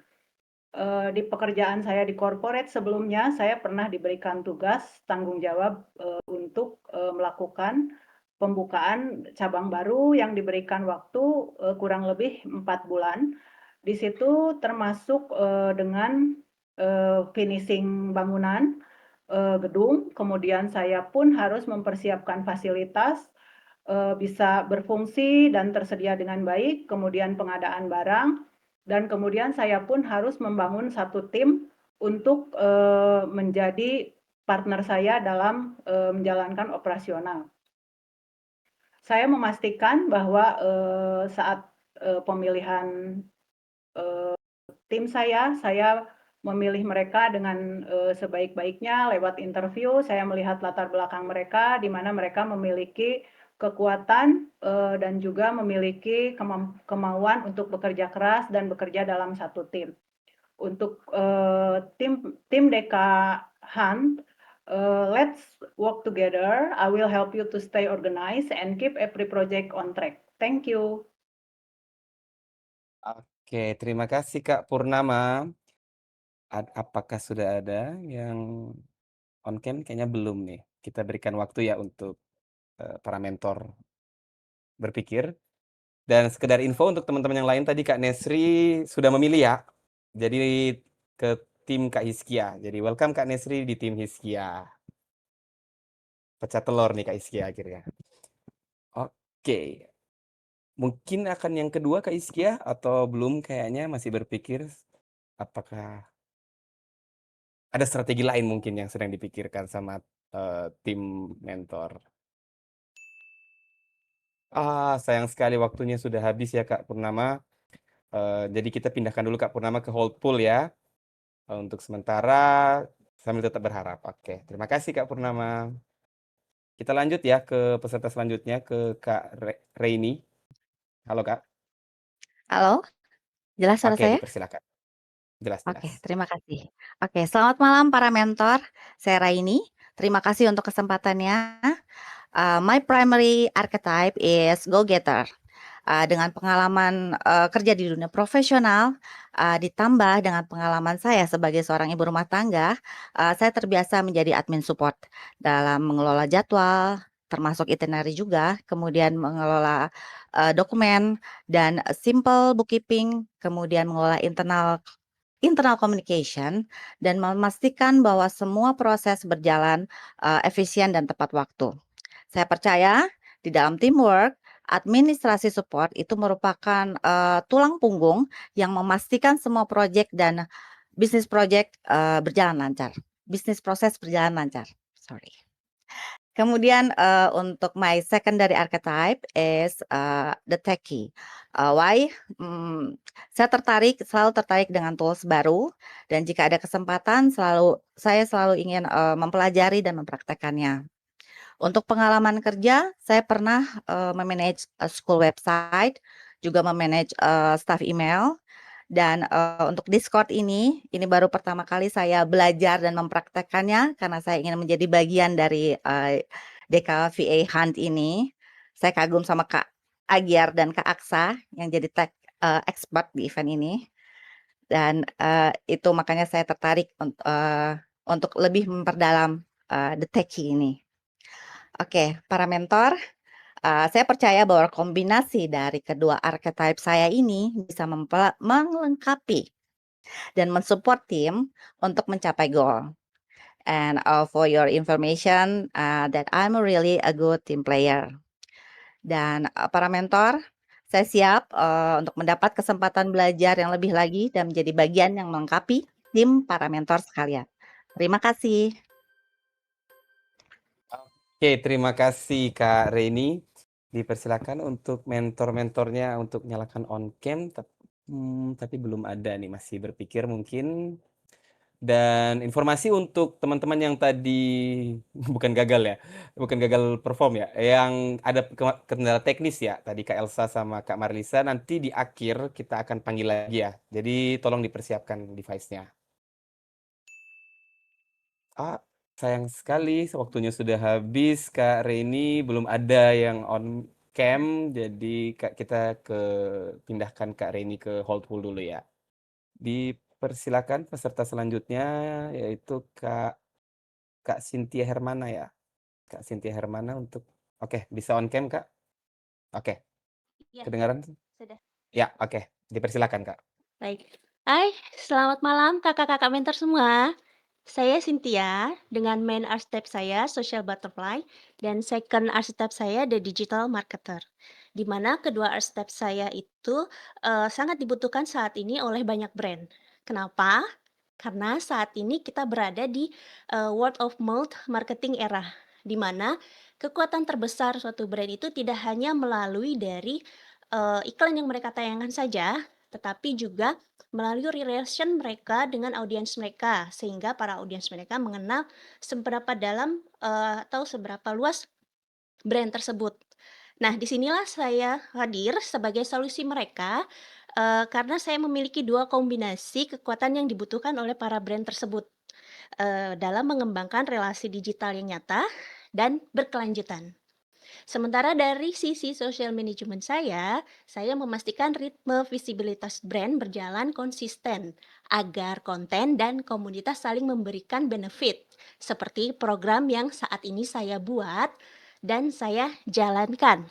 Di pekerjaan saya di corporate sebelumnya, saya pernah diberikan tugas tanggung jawab untuk melakukan pembukaan cabang baru yang diberikan waktu kurang lebih 4 bulan. Di situ termasuk dengan finishing bangunan gedung, kemudian saya pun harus mempersiapkan fasilitas bisa berfungsi dan tersedia dengan baik, kemudian pengadaan barang, dan kemudian saya pun harus membangun satu tim untuk menjadi partner saya dalam menjalankan operasional. Saya memastikan bahwa saat pemilihan tim saya memilih mereka dengan sebaik-baiknya lewat interview. Saya melihat latar belakang mereka, di mana mereka memiliki kekuatan dan juga memiliki kemauan untuk bekerja keras dan bekerja dalam satu tim. Untuk tim DK Hunt, let's work together. I will help you to stay organized and keep every project on track. Thank you. Oke, terima kasih Kak Purnama. Apakah sudah ada yang on cam? Kayaknya belum nih. Kita berikan waktu ya untuk para mentor berpikir. Dan sekedar info untuk teman-teman yang lain, tadi Kak Nesri sudah memilih ya. Jadi ke tim Kak Hiskia. Jadi welcome Kak Nesri di tim Hiskia. Pecah telur nih Kak Hiskia akhirnya. Oke. Mungkin akan yang kedua Kak Hiskia atau belum, kayaknya masih berpikir apakah ada strategi lain mungkin yang sedang dipikirkan sama tim mentor. Sayang sekali waktunya sudah habis ya Kak Purnama. Jadi kita pindahkan dulu Kak Purnama ke hold pool ya. Untuk sementara sambil tetap berharap. Oke, terima kasih Kak Purnama. Kita lanjut ya ke peserta selanjutnya, ke Kak Reini. Halo Kak. Halo, jelas suara Oke, saya? dipersilakan. Jelas, Oke, jelas. terima kasih. Oke, selamat malam para mentor. Saya Raini. Terima kasih untuk kesempatannya. My primary archetype is go-getter. Dengan pengalaman kerja di dunia profesional, ditambah dengan pengalaman saya sebagai seorang ibu rumah tangga, saya terbiasa menjadi admin support dalam mengelola jadwal, termasuk itinerary juga, kemudian mengelola dokumen dan simple bookkeeping, kemudian mengelola internal communication, dan memastikan bahwa semua proses berjalan efisien dan tepat waktu. Saya percaya di dalam teamwork, administrasi support itu merupakan tulang punggung yang memastikan semua proyek dan bisnis proyek berjalan lancar. Bisnis proses berjalan lancar. Sorry. Kemudian untuk my secondary archetype is the techie. Why? Saya selalu tertarik dengan tools baru, dan jika ada kesempatan saya selalu ingin mempelajari dan mempraktekannya. Untuk pengalaman kerja, saya pernah, me-manage, school website, juga me-manage, staff email, dan, untuk Discord ini baru pertama kali saya belajar dan mempraktekkannya karena saya ingin menjadi bagian dari, DKVA Hunt ini. Saya kagum sama Kak Agyar dan Kak Aksa yang jadi tech, expert di event ini. Dan, itu makanya saya tertarik untuk lebih memperdalam, the techie ini. Oke, para mentor, saya percaya bahwa kombinasi dari kedua archetype saya ini bisa melengkapi dan mensupport tim untuk mencapai goal. And, for your information, that I'm really a good team player. Dan, para mentor, saya siap, untuk mendapat kesempatan belajar yang lebih lagi dan menjadi bagian yang melengkapi tim para mentor sekalian. Terima kasih. Oke, terima kasih Kak Reni. Dipersilakan untuk mentor-mentornya untuk nyalakan on cam, tapi belum ada nih, masih berpikir mungkin. Dan informasi untuk teman-teman yang tadi bukan gagal perform ya, yang ada kendala teknis ya, tadi Kak Elsa sama Kak Marlisa, nanti di akhir kita akan panggil lagi ya. Jadi tolong dipersiapkan device-nya. Sayang sekali waktunya sudah habis Kak Reni, belum ada yang on cam, jadi kita pindahkan Kak Reni ke hold pool dulu ya. Dipersilakan peserta selanjutnya yaitu Kak Cynthia Hermana ya. Kak Cynthia Hermana oke, bisa on cam Kak? Oke, Iya, kedengaran? sudah. Ya, oke, dipersilakan Kak. Baik. Hai, selamat malam kakak-kakak mentor semua. Saya Cynthia dengan main archetype saya Social Butterfly dan second archetype saya The Digital Marketer. Di mana kedua archetype saya itu sangat dibutuhkan saat ini oleh banyak brand. Kenapa? Karena saat ini kita berada di word of mouth marketing era, di mana kekuatan terbesar suatu brand itu tidak hanya melalui dari iklan yang mereka tayangkan saja, tetapi juga melalui relation mereka dengan audiens mereka, sehingga para audiens mereka mengenal seberapa dalam atau seberapa luas brand tersebut. Nah, disinilah saya hadir sebagai solusi mereka karena saya memiliki dua kombinasi kekuatan yang dibutuhkan oleh para brand tersebut dalam mengembangkan relasi digital yang nyata dan berkelanjutan. Sementara dari sisi social management saya memastikan ritme visibilitas brand berjalan konsisten agar konten dan komunitas saling memberikan benefit seperti program yang saat ini saya buat dan saya jalankan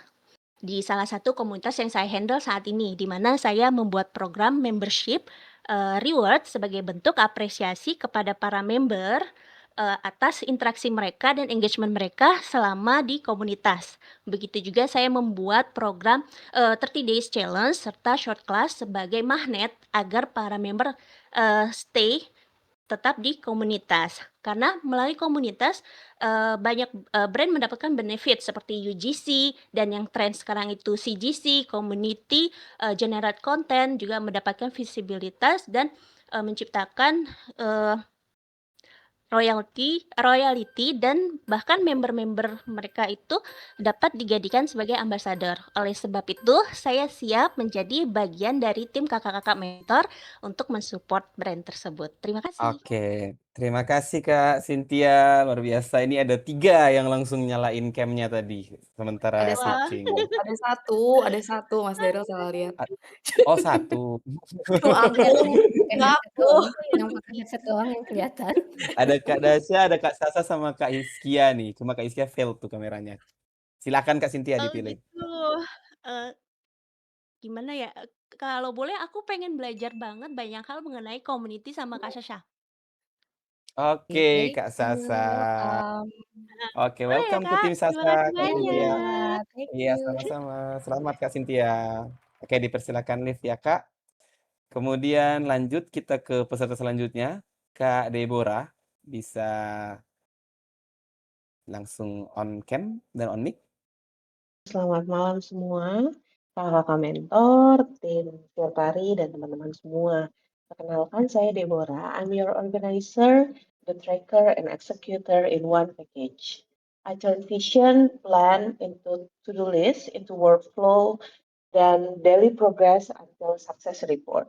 di salah satu komunitas yang saya handle saat ini, di mana saya membuat program membership reward sebagai bentuk apresiasi kepada para member atas interaksi mereka dan engagement mereka selama di komunitas. Begitu juga saya membuat program 30 Days Challenge serta short class sebagai magnet agar para member stay tetap di komunitas. Karena melalui komunitas banyak brand mendapatkan benefit seperti UGC dan yang tren sekarang itu CGC, community generate content, juga mendapatkan visibilitas dan menciptakan royalty dan bahkan member-member mereka itu dapat dijadikan sebagai ambassador. Oleh sebab itu, saya siap menjadi bagian dari tim kakak-kakak mentor untuk mensupport brand tersebut. Terima kasih. Oke, terima kasih Kak Cynthia, luar biasa. Ini ada 3 yang langsung nyalain cam-nya tadi, sementara Ada switching. ada satu Mas Daryl salah lihat. Oh 1. Tuh aku, Bukan tuh headset aku. doang, yang pakai headset doang yang kelihatan. Ada Kak Dasya, ada Kak Sasa sama Kak Hiskia nih, cuma Kak Hiskia fail tuh kameranya. Silakan Kak Cynthia Oh dipilih. gitu. Gimana ya, kalau boleh aku pengen belajar banget banyak hal mengenai community sama Kak Sasha. Oke Kak Sasa. welcome. Oke, Boleh ya welcome to Kak? tim Terima Sasa kasih Kak Cynthia. banyak. Thank Iya, you. sama-sama. Selamat Kak Cynthia. Oke, dipersilakan live ya Kak. Kemudian lanjut kita ke peserta selanjutnya, Kak Deborah. Bisa langsung on cam dan on mic. Selamat malam semua, kakak-kakak mentor, tim Pari, dan teman-teman semua. Perkenalkan, saya Deborah. I'm your organizer, the tracker, and executor in one package. I turn vision, plan into to-do list, into workflow, dan daily progress until success report.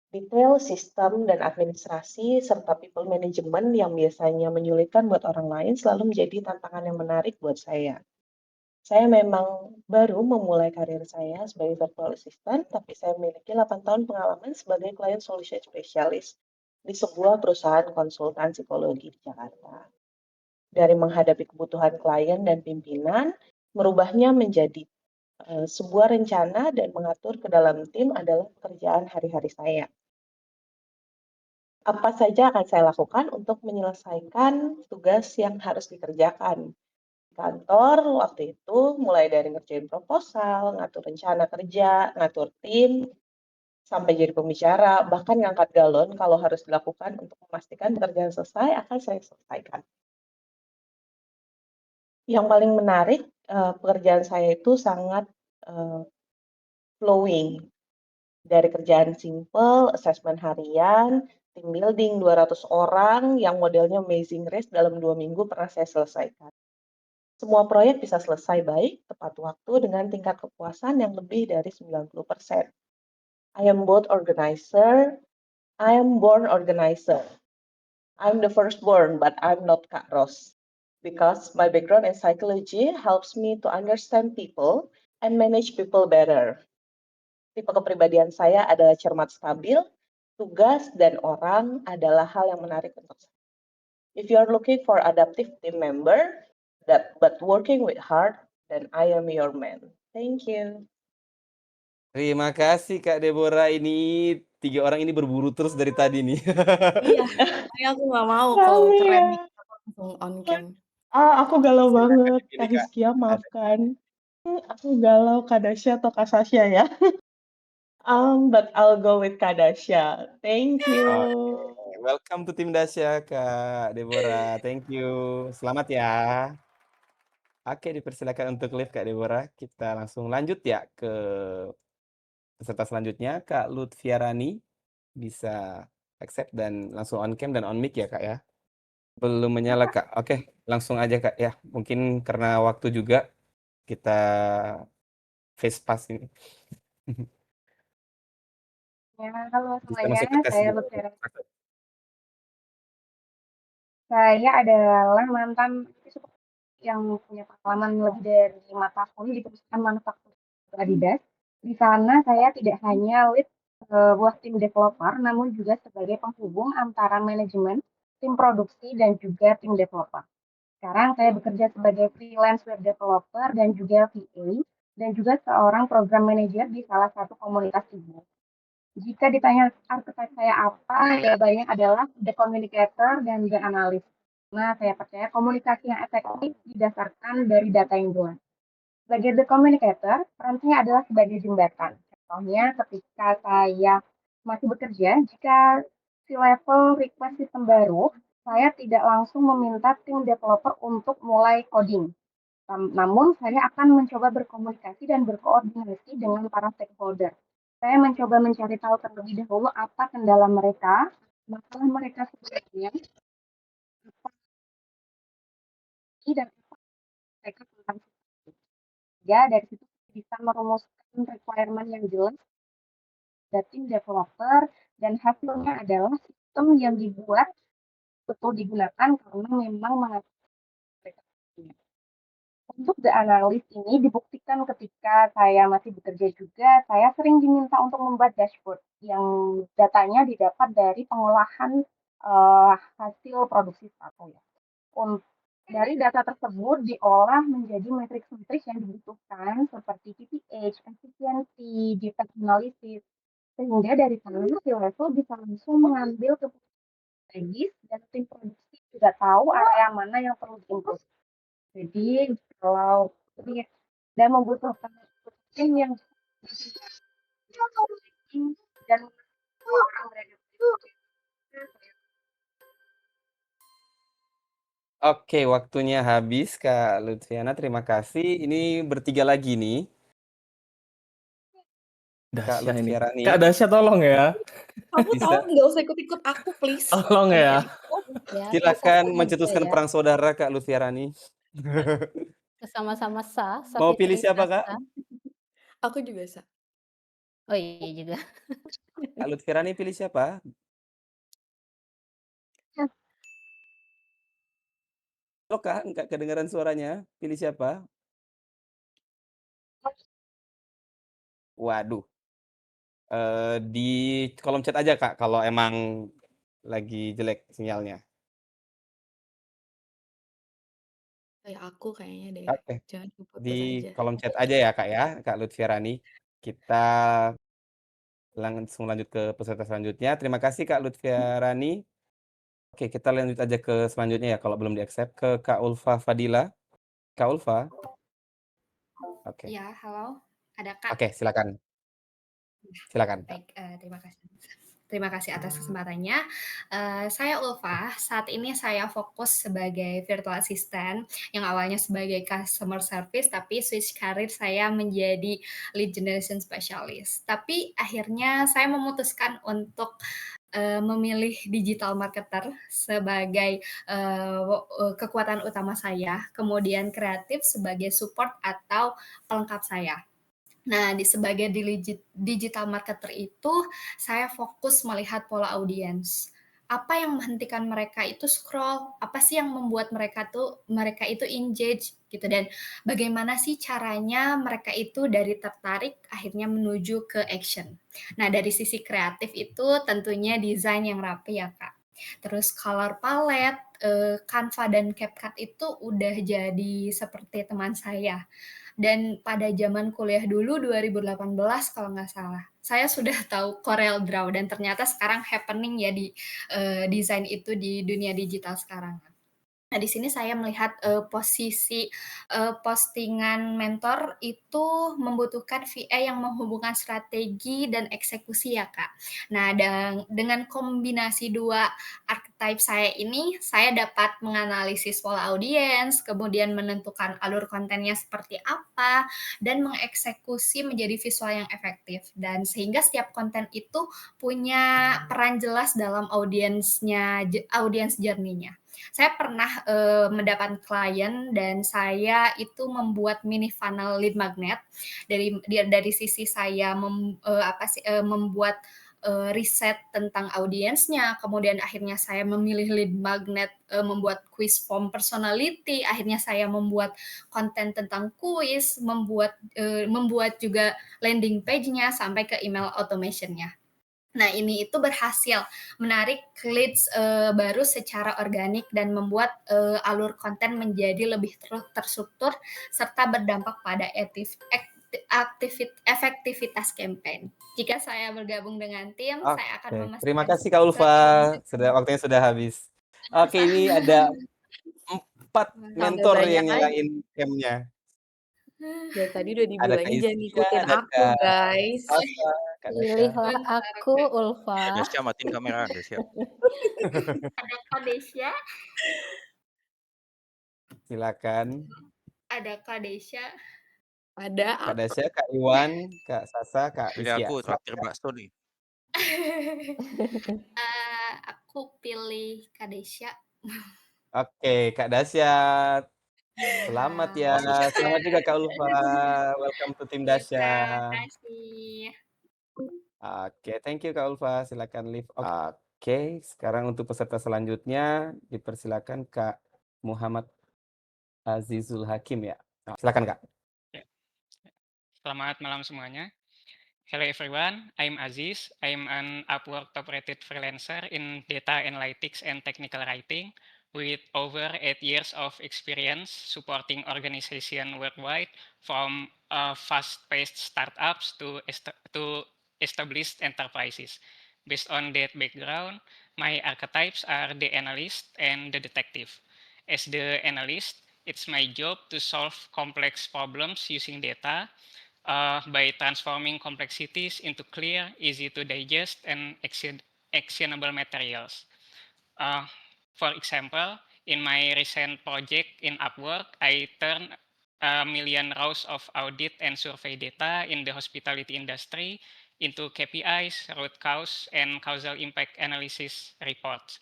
Detail sistem dan administrasi serta people management yang biasanya menyulitkan buat orang lain selalu menjadi tantangan yang menarik buat saya. Saya memang baru memulai karir saya sebagai virtual assistant, tapi saya memiliki 8 tahun pengalaman sebagai client solution specialist di sebuah perusahaan konsultan psikologi di Jakarta. Dari menghadapi kebutuhan klien dan pimpinan, merubahnya menjadi sebuah rencana dan mengatur ke dalam tim adalah pekerjaan hari-hari saya. Apa saja akan saya lakukan untuk menyelesaikan tugas yang harus dikerjakan? Kantor waktu itu mulai dari ngerjain proposal, ngatur rencana kerja, ngatur tim, sampai jadi pembicara, bahkan ngangkat galon kalau harus dilakukan untuk memastikan pekerjaan selesai akan saya selesaikan. Yang paling menarik, pekerjaan saya itu sangat flowing. Dari kerjaan simple, assessment harian, team building 200 orang yang modelnya Amazing Race dalam 2 minggu pernah saya selesaikan. Semua proyek bisa selesai baik, tepat waktu, dengan tingkat kepuasan yang lebih dari 90%. I am born organizer. I'm the firstborn, but I'm not Kak Ros. Because my background in psychology helps me to understand people and manage people better. Tipe kepribadian saya adalah cermat stabil, tugas dan orang adalah hal yang menarik untuk saya. If you are looking for adaptive team member, but working with heart, then I am your man. Thank you. Terima kasih Kak Deborah, ini 3 orang ini berburu terus dari tadi nih. Iya, makanya aku nggak mau kalau Rame keren ya. nih langsung on cam. Aku galau Silakan banget. dipilih, Kak Kak. Hizkia, maafkan. Aku galau Kak Dasya atau Kak Sasya ya. But I'll go with Kak Dasya. Thank you. Oke, welcome to tim Dasya Kak Deborah, thank you. Selamat ya. Oke, dipersilakan untuk live Kak Deborah. Kita langsung lanjut ya ke peserta selanjutnya, Kak Lutfiarani. Bisa accept dan langsung on cam dan on mic ya Kak ya. Belum menyala Kak. Oke, langsung aja Kak ya. Mungkin karena waktu juga kita face pass ini. Ya, halo Bisa semuanya, masih ngetes saya gitu. Lutfiara. Saya adalah mantan yang punya pengalaman lebih dari 5 tahun di perusahaan manufaktur Adidas. Di sana saya tidak hanya lead sebuah tim developer, namun juga sebagai penghubung antara manajemen, tim produksi, dan juga tim developer. Sekarang saya bekerja sebagai freelance web developer dan juga VA, dan juga seorang program manager di salah satu komunitas ibu. Jika ditanya archetype saya apa, jawabannya adalah the communicator dan the analyst. Nah, saya percaya komunikasi yang efektif didasarkan dari data yang jelas. Sebagai the communicator, peran saya adalah sebagai jembatan. Contohnya, ketika saya masih bekerja, jika si level request sistem baru, saya tidak langsung meminta tim developer untuk mulai coding. Namun, saya akan mencoba berkomunikasi dan berkoordinasi dengan para stakeholder. Saya mencoba mencari tahu terlebih dahulu apa kendala mereka, masalah mereka sebenarnya, apa dan apa mereka tentang sistem. Ya, dari situ bisa merumuskan requirement yang jelas dari tim developer dan hasilnya adalah sistem yang dibuat betul digunakan karena memang mereka. Untuk the analyst ini dibuktikan ketika saya masih bekerja juga, saya sering diminta untuk membuat dashboard yang datanya didapat dari pengolahan hasil produksi sepatu ya. Dari data tersebut diolah menjadi matriks-matriks yang dibutuhkan seperti PPH, efisiensi, defect analysis, sehingga dari sana si level bisa langsung mengambil keputusan strategis dan tim produksi juga tahu area mana yang perlu diimprove. Jadi kalau dan membutuhkan tim yang dan orang berada Oke, waktunya habis Kak Lutfiana, terima kasih. Ini bertiga lagi nih. Kak Dasya ini. Lutfiarani. Kak Dasya tolong ya. Kamu Bisa. tolong nggak usah ikut-ikut aku, please. Tolong ya. Silakan mencetuskan perang saudara Kak Lutfiarani. Sama-sama sah, Mau Savitri pilih siapa, Kak? sah. Aku juga sah. Oh iya juga. Kak Lutfirani pilih siapa? Halo, Kak, nggak kedengaran suaranya. Pilih siapa? Waduh, di kolom chat aja, Kak, kalau emang lagi jelek sinyalnya. Kayak aku kayaknya deh. Oke, Jangan keputus di aja. kolom chat aja ya, Kak, ya, Kak Lutfiarani. Kita langsung lanjut ke peserta selanjutnya. Terima kasih, Kak Lutfiarani. Oke, kita lanjut aja ke selanjutnya ya, kalau belum di-accept, ke Kak Ulfa Fadila. Kak Ulfa? Oke. Ya, halo, ada Kak. Oke, silakan. Silakan, Kak. Baik, terima kasih. Terima kasih atas kesempatannya. Saya Ulfa, saat ini saya fokus sebagai virtual assistant yang awalnya sebagai customer service, tapi switch karir saya menjadi lead generation specialist. Tapi akhirnya saya memutuskan untuk memilih digital marketer sebagai kekuatan utama saya, kemudian kreatif sebagai support atau pelengkap saya. Nah, sebagai digital marketer itu, saya fokus melihat pola audiens. Apa yang menghentikan mereka itu scroll? Apa sih yang membuat mereka itu engage gitu, dan bagaimana sih caranya mereka itu dari tertarik akhirnya menuju ke action. Nah, dari sisi kreatif itu tentunya desain yang rapi ya, Kak. Terus color palette, Canva dan CapCut itu udah jadi seperti teman saya. Dan pada zaman kuliah dulu 2018 kalau nggak salah, saya sudah tahu Corel Draw dan ternyata sekarang happening ya di desain itu di dunia digital sekarang. Nah, di sini saya melihat posisi postingan mentor itu membutuhkan VA yang menghubungkan strategi dan eksekusi ya, Kak. Nah, dengan kombinasi dua archetype saya ini, saya dapat menganalisis pola audiens, kemudian menentukan alur kontennya seperti apa, dan mengeksekusi menjadi visual yang efektif. Dan sehingga setiap konten itu punya peran jelas dalam audience journey-nya. Saya pernah mendapat klien dan saya itu membuat mini funnel lead magnet. Dari sisi saya membuat riset tentang audiensnya, kemudian akhirnya saya memilih lead magnet, membuat quiz form personality, akhirnya saya membuat konten tentang kuis, membuat juga landing page-nya sampai ke email automation-nya. Nah, ini itu berhasil menarik leads baru secara organik dan membuat alur konten menjadi lebih terstruktur serta berdampak pada efektivitas campaign. Jika saya bergabung dengan tim, saya akan Oke, terima memastikan kasih Kak Ulfa, waktunya sudah habis. Oke, ini ada 4 Tambah mentor banyak yang aja. nyalain cam-nya. Dari tadi udah Ada Kak dibilangin jangan Izia, ngikutin ada aku, Kak guys. Sasa, Kak Dasya. Pilihlah aku, Ulfa. Dasya, matiin kamera, Dasya. Ada Kak Desya, Silakan. ada Kak Desya. Ada Kak Dasya, Kak Iwan, Kak Sasa, Kak Pilih Isya. aku, traktir bakso nih. Aku pilih Kak Desya. Oke, Kak Dasyat. Selamat ya. Sukses. Selamat juga Kak Ulfa. Welcome to tim Iya, Dasya. Kak. Makasih. Oke, thank you Kak Ulfa. Silakan live. Oke, sekarang untuk peserta selanjutnya dipersilakan Kak Muhammad Azizul Hakim ya. Silakan Kak. Selamat malam semuanya. Hello everyone, I'm Aziz. I'm an Upwork top-rated freelancer in data analytics and technical writing with over 8 years of experience supporting organizations worldwide from fast-paced startups to established enterprises. Based on that background, my archetypes are the analyst and the detective. As the analyst, it's my job to solve complex problems using data by transforming complexities into clear, easy to digest, and actionable materials. For example, in my recent project in Upwork, I turned a million rows of audit and survey data in the hospitality industry into KPIs, root cause, and causal impact analysis reports.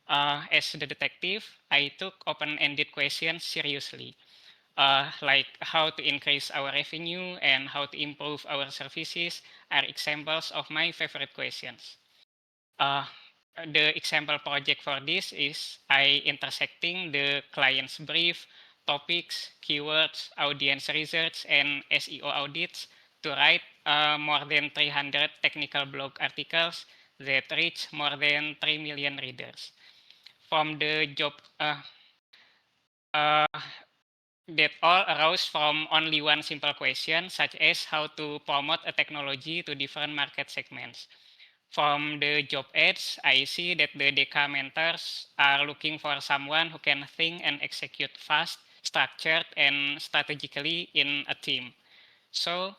As the detective, I took open-ended questions seriously, like how to increase our revenue and how to improve our services are examples of my favorite questions. The example project for this is I intersecting the client's brief, topics, keywords, audience research, and SEO audits to write more than 300 technical blog articles that reach more than 3 million readers. From the job that all arose from only one simple question, such as how to promote a technology to different market segments. From the job ads, I see that the DK mentors are looking for someone who can think and execute fast, structured, and strategically in a team. So,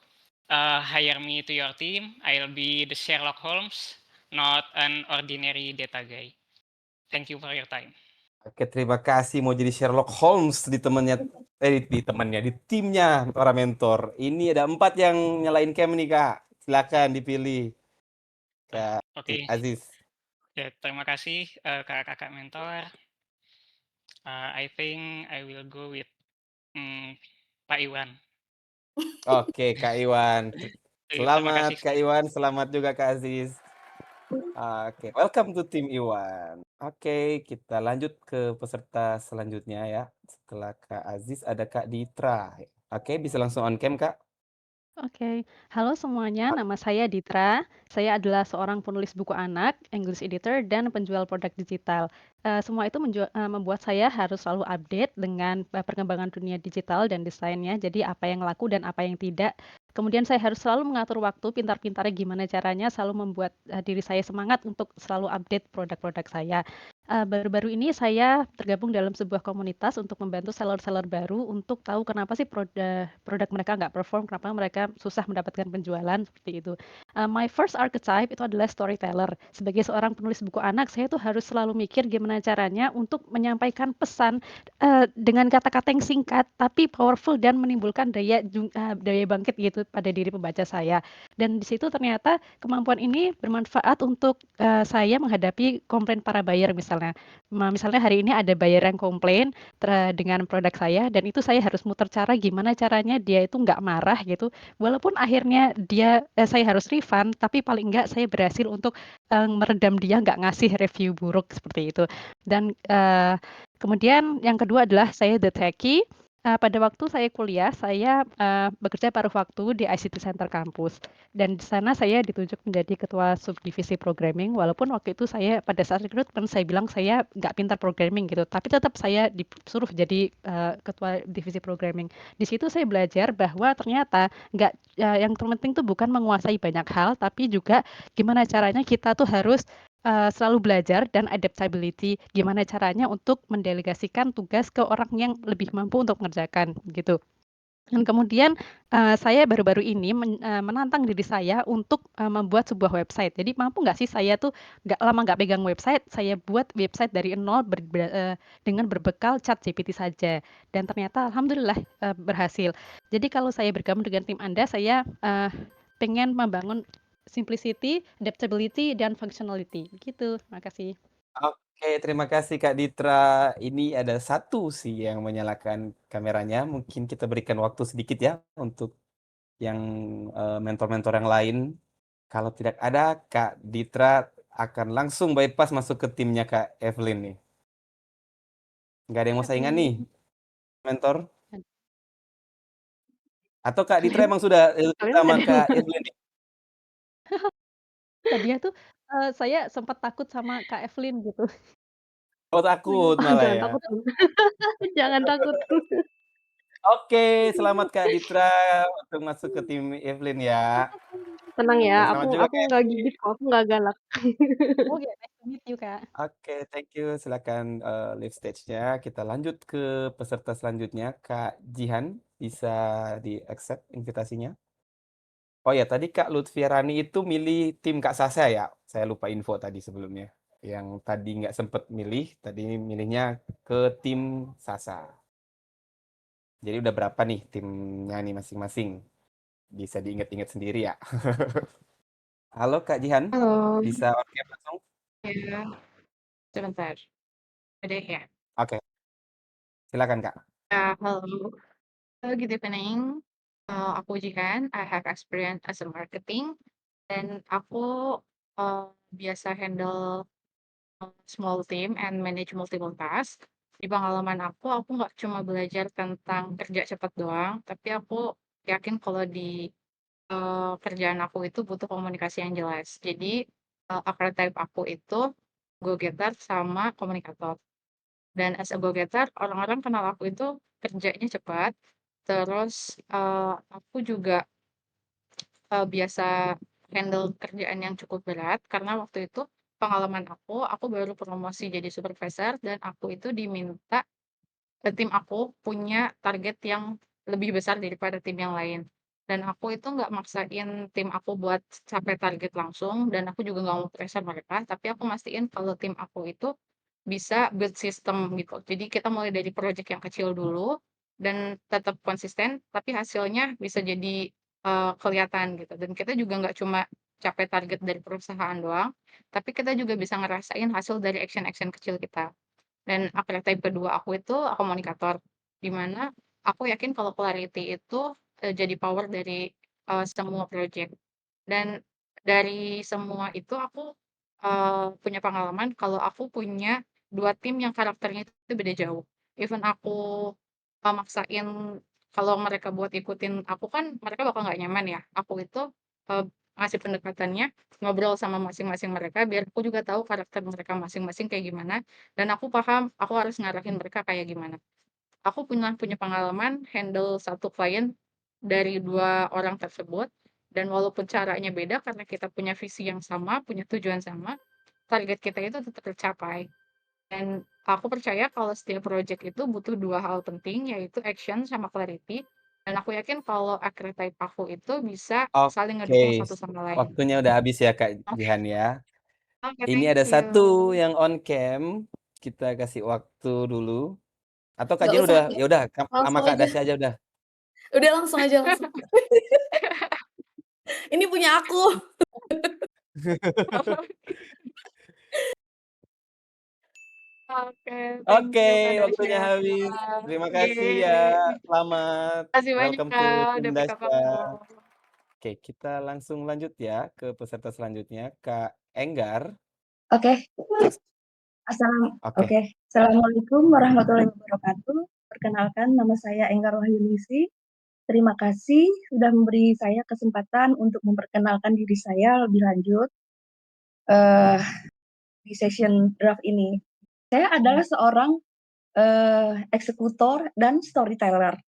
hire me to your team. I'll be the Sherlock Holmes, not an ordinary data guy. Thank you for your time. Oke, terima kasih mau jadi Sherlock Holmes di di timnya para mentor. Ini ada 4 yang nyalain cam nih, Kak. Silakan dipilih. Kak Oke. Aziz. Ya, terima kasih kakak-kakak mentor. I think I will go with Pak Iwan. Oke, Kak Iwan. Terima Selamat kasih. Kak Iwan, selamat juga Kak Aziz. Oke, welcome to tim Iwan. Oke, kita lanjut ke peserta selanjutnya ya. Setelah Kak Aziz ada Kak Ditra. Oke, bisa langsung on cam, Kak. Oke, halo semuanya, nama saya Ditra. Saya adalah seorang penulis buku anak, English editor, dan penjual produk digital. Semua itu membuat saya harus selalu update dengan perkembangan dunia digital dan desainnya, jadi apa yang laku dan apa yang tidak. Kemudian saya harus selalu mengatur waktu, pintar-pintarnya gimana caranya selalu membuat diri saya semangat untuk selalu update produk-produk saya. Baru-baru ini saya tergabung dalam sebuah komunitas untuk membantu seller-seller baru untuk tahu kenapa sih produk mereka nggak perform, kenapa mereka susah mendapatkan penjualan seperti itu. My first archetype itu adalah storyteller. Sebagai seorang penulis buku anak, saya tuh harus selalu mikir gimana caranya untuk menyampaikan pesan dengan kata-kata yang singkat tapi powerful dan menimbulkan daya bangkit gitu pada diri pembaca saya. Dan di situ ternyata kemampuan ini bermanfaat untuk saya menghadapi komplain para buyer misalnya. Misalnya hari ini ada buyer yang komplain dengan produk saya dan itu saya harus muter cara gimana caranya dia itu nggak marah gitu. Walaupun akhirnya saya harus refund, tapi paling enggak saya berhasil untuk meredam dia nggak ngasih review buruk seperti itu. Dan kemudian yang kedua adalah saya the techie. Pada waktu saya kuliah, saya bekerja paruh waktu di ICT Center kampus. Dan di sana saya ditunjuk menjadi ketua subdivisi programming, walaupun waktu itu saya pada saat rekrutmen saya bilang saya nggak pintar programming gitu, tapi tetap saya disuruh jadi ketua divisi programming. Di situ saya belajar bahwa ternyata yang terpenting tuh bukan menguasai banyak hal, tapi juga gimana caranya kita tuh harus selalu belajar dan adaptability, gimana caranya untuk mendelegasikan tugas ke orang yang lebih mampu untuk mengerjakan gitu. Dan kemudian saya baru-baru ini menantang diri saya untuk membuat sebuah website. Jadi mampu nggak sih saya tuh nggak pegang website, saya buat website dari nol dengan berbekal ChatGPT saja. Dan ternyata alhamdulillah berhasil. Jadi kalau saya bergabung dengan tim Anda, saya pengen membangun simplicity, adaptability, dan functionality. Gitu, terima kasih. Oke, terima kasih Kak Ditra. Ini ada satu sih yang menyalakan kameranya. Mungkin kita berikan waktu sedikit ya untuk yang mentor-mentor yang lain. Kalau tidak ada, Kak Ditra akan langsung bypass masuk ke timnya Kak Evelyn nih. Nggak ada yang mau saingan nih, mentor? Atau Kak Ditra emang sudah sama Kak Evelyn nih? Tadinya tuh saya sempat takut sama Kak Evelyn gitu. Oh takut malah Jangan ya? takut dong. Jangan takut. Oke, selamat Kak Ditra untuk masuk ke tim Evelyn ya. Tenang ya, Oke, selamat juga aku Kak nggak Evelyn. gigit kok, aku nggak galak. Oke, nice to meet you, Kak. Oke, thank you. Silakan leave stage-nya. Kita lanjut ke peserta selanjutnya, Kak Jihan. Bisa di-accept invitasinya? Oh ya, tadi Kak Lutfiarani itu milih tim Kak Sasa ya? Saya lupa info tadi sebelumnya. Yang tadi nggak sempet milih, tadi milihnya ke tim Sasa. Jadi udah berapa nih timnya nih masing-masing? Bisa diingat-ingat sendiri ya. Halo Kak Jihan, Halo. bisa on cam langsung? Ya, sebentar. deh ya. Oke, silakan Kak. Hello. Good evening. Aku Jihan. I have experience as a marketing dan aku biasa handle small team and manage multiple task. Di pengalaman aku nggak cuma belajar tentang kerja cepat doang, tapi aku yakin kalau di kerjaan aku itu butuh komunikasi yang jelas. Jadi archetype aku itu go-getter sama komunikator. Dan as a go-getter, orang-orang kenal aku itu kerjanya cepat. Terus aku juga biasa handle kerjaan yang cukup berat karena waktu itu pengalaman aku baru promosi jadi supervisor dan aku itu diminta tim aku punya target yang lebih besar daripada tim yang lain. Dan aku itu nggak maksain tim aku buat capai target langsung dan aku juga nggak mau pressure mereka, tapi aku mastiin kalau tim aku itu bisa build system gitu. Jadi kita mulai dari project yang kecil dulu dan tetap konsisten, tapi hasilnya bisa jadi kelihatan gitu. Dan kita juga nggak cuma capai target dari perusahaan doang, tapi kita juga bisa ngerasain hasil dari action-action kecil kita. Dan archetype kedua aku itu komunikator, di mana aku yakin kalau clarity itu jadi power dari semua project. Dan dari semua itu aku punya pengalaman kalau aku punya 2 tim yang karakternya itu beda jauh. Even aku maksain kalau mereka buat ikutin aku kan mereka bakal nggak nyaman ya. Aku itu ngasih pendekatannya, ngobrol sama masing-masing mereka biar aku juga tahu karakter mereka masing-masing kayak gimana dan aku paham aku harus ngarahin mereka kayak gimana. Aku punya pengalaman handle satu klien dari 2 orang tersebut dan walaupun caranya beda karena kita punya visi yang sama, punya tujuan sama, target kita itu tetap tercapai. Dan aku percaya kalau setiap project itu butuh 2 hal penting yaitu action sama clarity dan aku yakin kalau archetype aku itu bisa saling ngedukung Oke, satu sama lain. waktunya udah habis ya Kak Oke. Jihan ya. Oke, Ini thank ada satu you. yang on cam, kita kasih waktu dulu. Atau Kak Nggak Jihan usah, udah ya udah sama langsung Kak aja. Dasya aja udah. Udah langsung aja, langsung. Ini punya aku. Oke, thank Oke, you Kak waktunya Dasya. habis. Terima kasih ya. Yeay. Selamat. Makasih banyak Welcome to Kak, tim udah pick up Dasya. aku. Oke, kita langsung lanjut ya ke peserta selanjutnya, Kak Enggar. Oke. Six. Oke. Oke. Assalamualaikum warahmatullahi wabarakatuh. Perkenalkan, nama saya Enggar Wahyuningsi. Terima kasih sudah memberi saya kesempatan untuk memperkenalkan diri saya lebih lanjut di session draft ini. Saya adalah seorang eksekutor dan storyteller.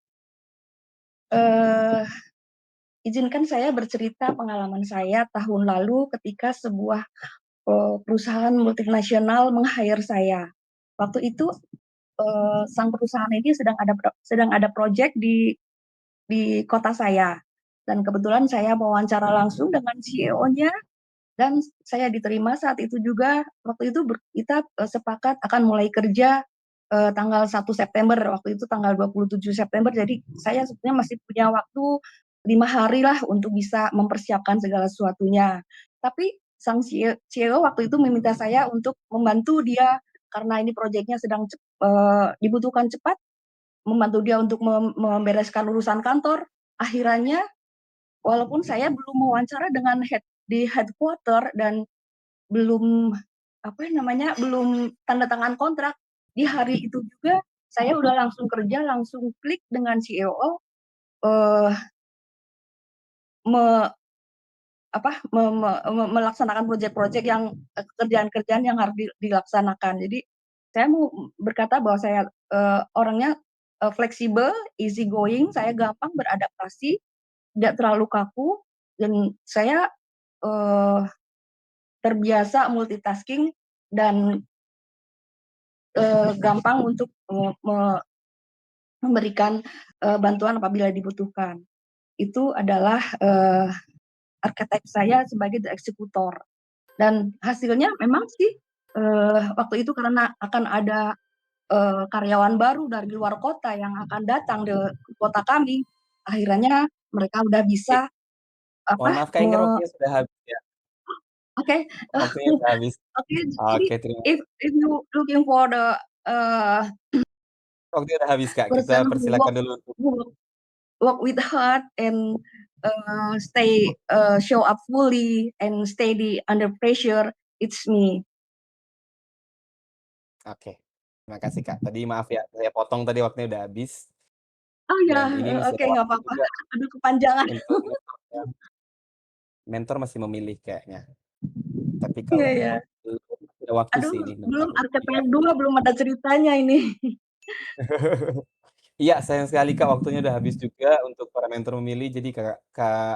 Izinkan saya bercerita pengalaman saya tahun lalu ketika sebuah perusahaan multinasional meng-hire saya. Waktu itu sang perusahaan ini sedang ada project di kota saya dan kebetulan saya wawancara langsung dengan CEO-nya dan saya diterima saat itu juga. Waktu itu kita sepakat akan mulai kerja tanggal 1 September, waktu itu tanggal 27 September, jadi saya sebenarnya masih punya waktu 5 hari lah untuk bisa mempersiapkan segala sesuatunya. Tapi sang CEO waktu itu meminta saya untuk membantu dia karena ini proyeknya sedang dibutuhkan cepat, membantu dia untuk membereskan urusan kantor. Akhirnya, walaupun saya belum mewawancara dengan di headquarter dan belum belum tanda tangan kontrak, di hari itu juga saya udah langsung kerja, langsung klik dengan CEO melaksanakan proyek-proyek yang kerjaan-kerjaan yang harus dilaksanakan. Jadi saya mau berkata bahwa saya orangnya fleksibel, easy going, saya gampang beradaptasi, tidak terlalu kaku, dan saya terbiasa multitasking dan gampang untuk memberikan bantuan apabila dibutuhkan. Itu adalah archetype saya sebagai the executor. Dan hasilnya memang sih waktu itu karena akan ada karyawan baru dari luar kota yang akan datang ke kota kami, akhirnya mereka udah bisa Mohon maaf Kak Enggar, waktunya sudah habis ya. Oke. Waktunya sudah habis. Oke, jadi Oke, terima if you looking for the uh, Waktunya udah habis, Kak. Kita person who persilakan dulu untuk work with heart and show up fully and steady under pressure. It's me. Oke. Terima kasih, Kak. Tadi maaf ya, saya potong tadi waktunya udah habis. Oh ya, Dan ini masih oke ada nggak waktu apa-apa. juga Aduh kepanjangan. untuk menentukan. Mentor masih memilih kayaknya. Tapi Iya kalau ya. belum ada waktu Aduh, sih ini belum bentar. archetype 2 belum ada ceritanya ini. Iya, sayang sekali Kak, waktunya udah habis juga untuk para mentor memilih. Jadi Kak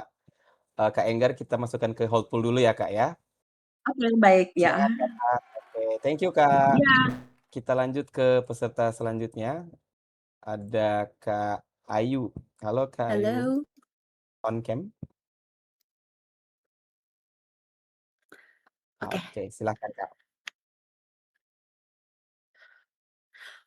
Enggar kita masukkan ke hold pool dulu ya, Kak, ya. Oke, baik ya. Semangat ya, Kak. Oke, thank you, Kak. Ya. Kita lanjut ke peserta selanjutnya. Ada Kak Ayu. Halo, Kak Ayu. Hello. On cam. Okay. Oke, silakan, Kak.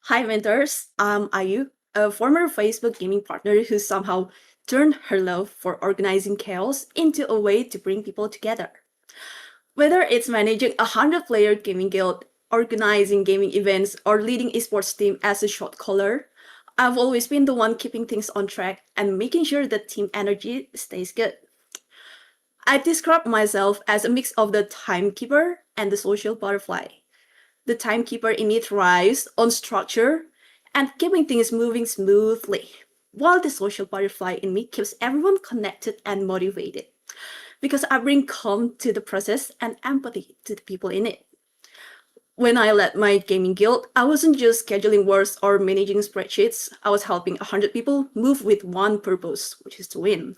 Hi, mentors. I'm Ayu, a former Facebook gaming partner who somehow turned her love for organizing chaos into a way to bring people together. Whether it's managing a 100-player gaming guild, organizing gaming events, or leading esports team as a shot caller, I've always been the one keeping things on track and making sure the team energy stays good. I describe myself as a mix of the timekeeper and the social butterfly. The timekeeper in me thrives on structure and keeping things moving smoothly, while the social butterfly in me keeps everyone connected and motivated. Because I bring calm to the process and empathy to the people in it. When I led my gaming guild, I wasn't just scheduling works or managing spreadsheets. I was helping 100 people move with one purpose, which is to win.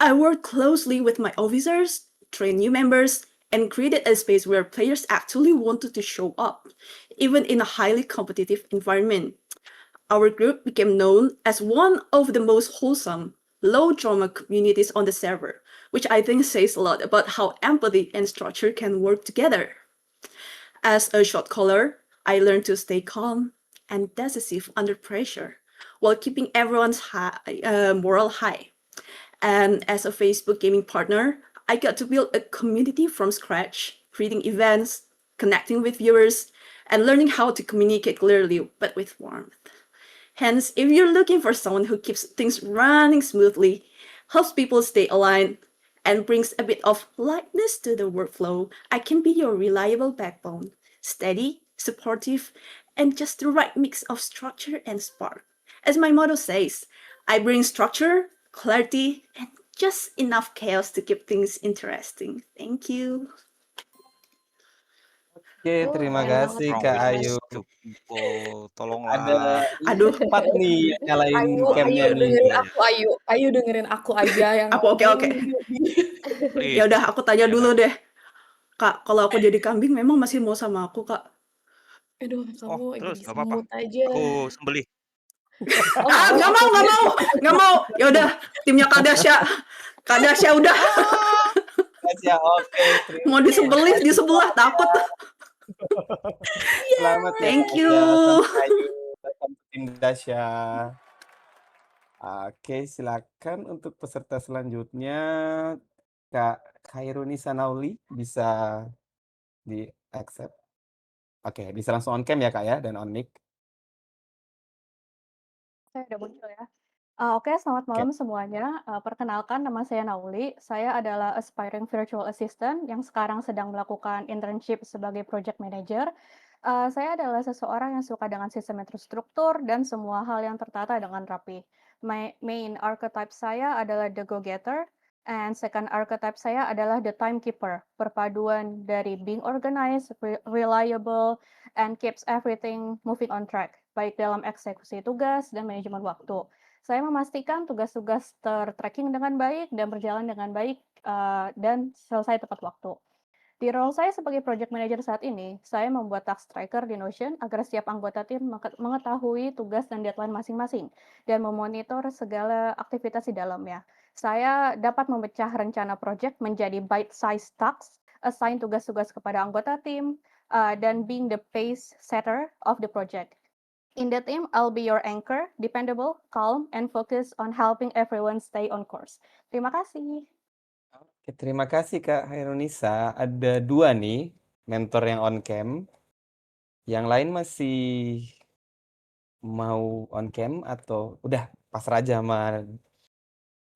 I worked closely with my officers, trained new members, and created a space where players actually wanted to show up, even in a highly competitive environment. Our group became known as one of the most wholesome, low-drama communities on the server, which I think says a lot about how empathy and structure can work together. As a shot caller, I learned to stay calm and decisive under pressure, while keeping everyone's moral high. And as a Facebook gaming partner, I got to build a community from scratch, creating events, connecting with viewers, and learning how to communicate clearly but with warmth. Hence, if you're looking for someone who keeps things running smoothly, helps people stay aligned, and brings a bit of lightness to the workflow, I can be your reliable backbone, steady, supportive, and just the right mix of structure and spark. As my motto says, I bring structure, clarity, and just enough chaos to keep things interesting. Thank you. Oke, terima kasih Wrong Kak with Ayu. these two people, Ada tolonglah. Aduh, cepat nih nyalain Ayu, cam-nya Ayu nih. dengerin aku, Ayu dengerin aku aja yang Oke. Please. Ya udah, aku tanya Ya, dulu deh. Kak, kalau aku jadi kambing memang masih mau sama aku, Kak? Aduh, Oh, kamu terus jadi nggak apa-apa. semut aja. Aku sembelih. Oh, Nggak mau. Ya udah, timnya Kak Dasya. Kak Dasya udah. Ya, oke. Mau disembelih di sebelah, takut. Selamat ya, Thank Kak you. Dasya. Selamat Ayu. Welcome to tim Dasya. Oke, silakan untuk peserta selanjutnya Kak Khairuni Sanauli bisa di accept. Oke, bisa langsung on cam ya Kak ya dan on mic. Saya udah muncul ya. Oke, selamat malam semuanya. Perkenalkan, nama saya Nauli. Saya adalah aspiring virtual assistant yang sekarang sedang melakukan internship sebagai project manager. Saya adalah seseorang yang suka dengan sistem yang terstruktur dan semua hal yang tertata dengan rapi. Main archetype saya adalah the go-getter, and second archetype saya adalah the timekeeper, perpaduan dari being organized, reliable, and keeps everything moving on track, baik dalam eksekusi tugas dan manajemen waktu. Saya memastikan tugas-tugas ter-tracking dengan baik dan berjalan dengan baik dan selesai tepat waktu. Di role saya sebagai project manager saat ini, saya membuat task tracker di Notion agar setiap anggota tim mengetahui tugas dan deadline masing-masing dan memonitor segala aktivitas di dalamnya. Saya dapat memecah rencana project menjadi bite-sized tasks, assign tugas-tugas kepada anggota tim, dan being the pace setter of the project. In the team, I'll be your anchor, dependable, calm, and focused on helping everyone stay on course. Terima kasih. Oke, terima kasih Kak Hairunisa. Ada 2 nih mentor yang on cam. Yang lain masih mau on cam atau udah pasrah aja sama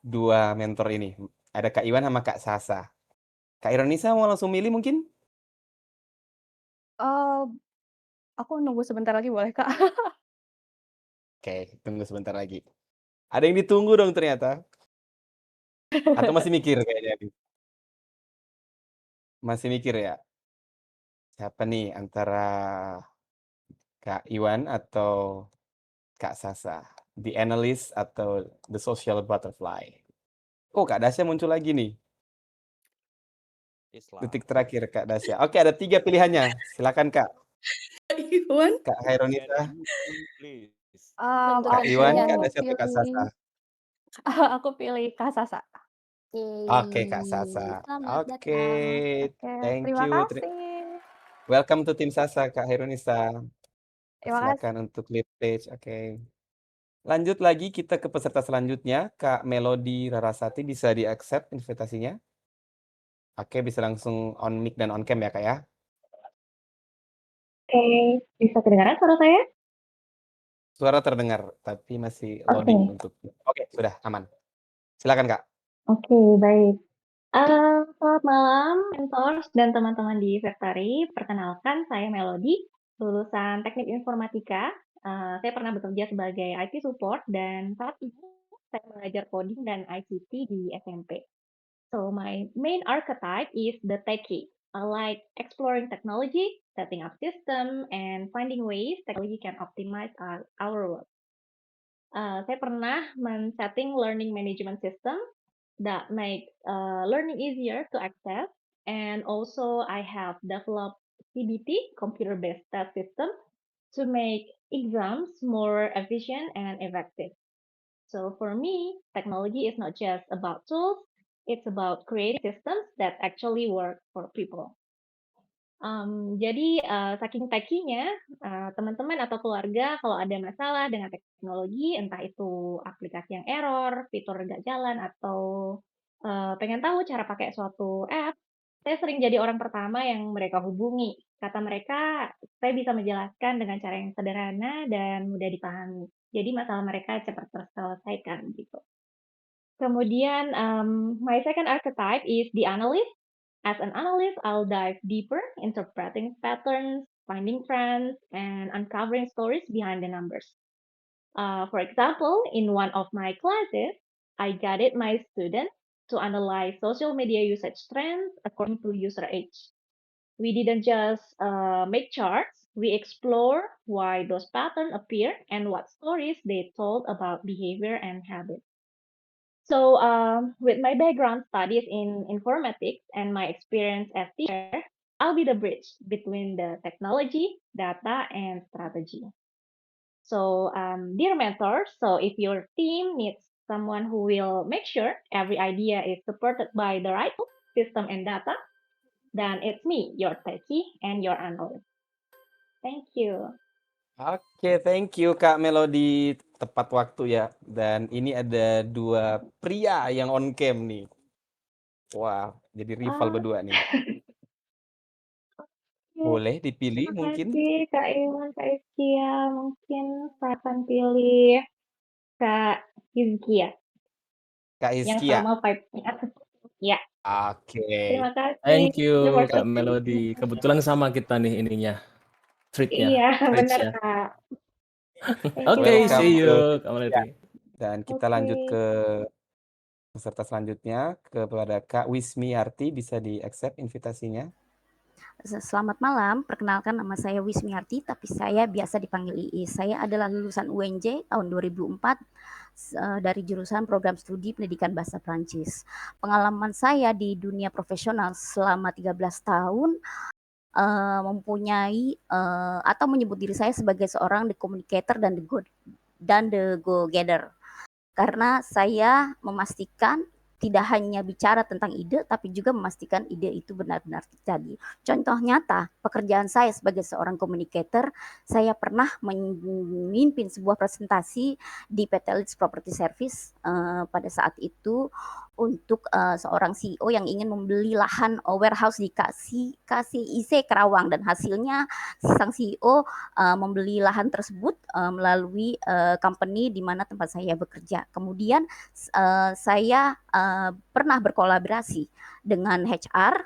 dua mentor ini? Ada Kak Iwan sama Kak Sasa. Kak Ironisa mau langsung milih mungkin? Aku nunggu sebentar lagi boleh, Kak? Oke, tunggu sebentar lagi. Ada yang ditunggu dong ternyata. Atau masih mikir kayaknya nih? Masih mikir ya? Siapa nih antara Kak Iwan atau Kak Sasa? The Analyst atau The Social Butterfly? Oh, Kak Dasya muncul lagi nih. Islam. Detik terakhir Kak Dasya. Oke, ada 3 pilihannya. Silakan Kak. Iwan. Kak Haironisa, Please. Kak Iwan, Aku Kak Dasya atau Kak Sasa? pilih aku pilih Kak Sasa. Oke, Kak Sasa. Selamat Oke, Oke, thank terima you. kasih. Welcome to tim Sasa, Kak Haironisa. Terima kasih. Silakan untuk lead page. Oke. Lanjut lagi kita ke peserta selanjutnya, Kak Melody Rarasati, bisa di-accept invitasinya? Oke, bisa langsung on mic dan on cam ya, Kak ya? Oke, bisa kedengaran suara saya? Suara terdengar, tapi masih Oke. loading untuk. Oke, sudah aman. Silakan, Kak. Oke, baik. Selamat malam, mentors dan teman-teman di Vectari. Perkenalkan, saya Melody, lulusan Teknik Informatika. Saya pernah bekerja sebagai IT support dan saat ini saya mengajar coding dan ICT di SMP. So my main archetype is the techie. I like exploring technology, setting up system, and finding ways technology can optimize our work. Saya pernah men-setting learning management system that make learning easier to access, and also I have developed CBT, computer-based test system, to make exams more efficient and effective. So for me, technology is not just about tools, it's about creating systems that actually work for people. Jadi, saking techy-nya, teman-teman atau keluarga kalau ada masalah dengan teknologi, entah itu aplikasi yang error, fitur nggak jalan, atau, pengen tahu cara pakai suatu app, saya sering jadi orang pertama yang mereka hubungi. Kata mereka, saya bisa menjelaskan dengan cara yang sederhana dan mudah dipahami. Jadi masalah mereka cepat terselesaikan, gitu. Kemudian, my second archetype is the analyst. As an analyst, I'll dive deeper, interpreting patterns, finding trends, and uncovering stories behind the numbers. For example, in one of my classes, I guided my students to analyze social media usage trends according to user age. We didn't just make charts, we explore why those patterns appear and what stories they told about behavior and habits. So, with my background studies in informatics and my experience as teacher, I'll be the bridge between the technology, data, and strategy. So, dear mentors, so if your team needs someone who will make sure every idea is supported by the right system and data, then it's me, your techie and your analyst. Thank you. Oke, thank you Kak Melody. Tepat waktu ya. Dan ini ada 2 pria yang on cam nih. Wah, jadi rival Ah. berdua nih. Oke, Boleh dipilih terima mungkin? kasih Kak Iwan, Kak Izkia. Mungkin saya akan pilih Kak Izkia Kak yang Hizkia. sama vibe-nya. Ya, Oke. terima kasih. Thank you, Terima Kak kasih. Melody. Kebetulan sama kita nih ininya, treatnya, Iya, benar rage-nya. Kak. Thank you Oke, ya. see you, Kak Ya. Melody. Dan kita Oke. lanjut ke peserta selanjutnya, kepada Kak Wismiarti, bisa di-accept invitasinya? Selamat malam, perkenalkan nama saya Wismiarti, tapi saya biasa dipanggil Iis. Saya adalah lulusan UNJ tahun 2004 dari jurusan program studi pendidikan bahasa Prancis. Pengalaman saya di dunia profesional selama 13 tahun mempunyai atau menyebut diri saya sebagai seorang the communicator dan the go-getter. Karena saya memastikan tidak hanya bicara tentang ide, tapi juga memastikan ide itu benar-benar terjadi. Contoh nyata, pekerjaan saya sebagai seorang communicator, saya pernah memimpin sebuah presentasi di PT Leeds Property Service pada saat itu untuk seorang CEO yang ingin membeli lahan warehouse di KCIC Kerawang, dan hasilnya sang CEO membeli lahan tersebut melalui company di mana tempat saya bekerja. Kemudian saya pernah berkolaborasi dengan HR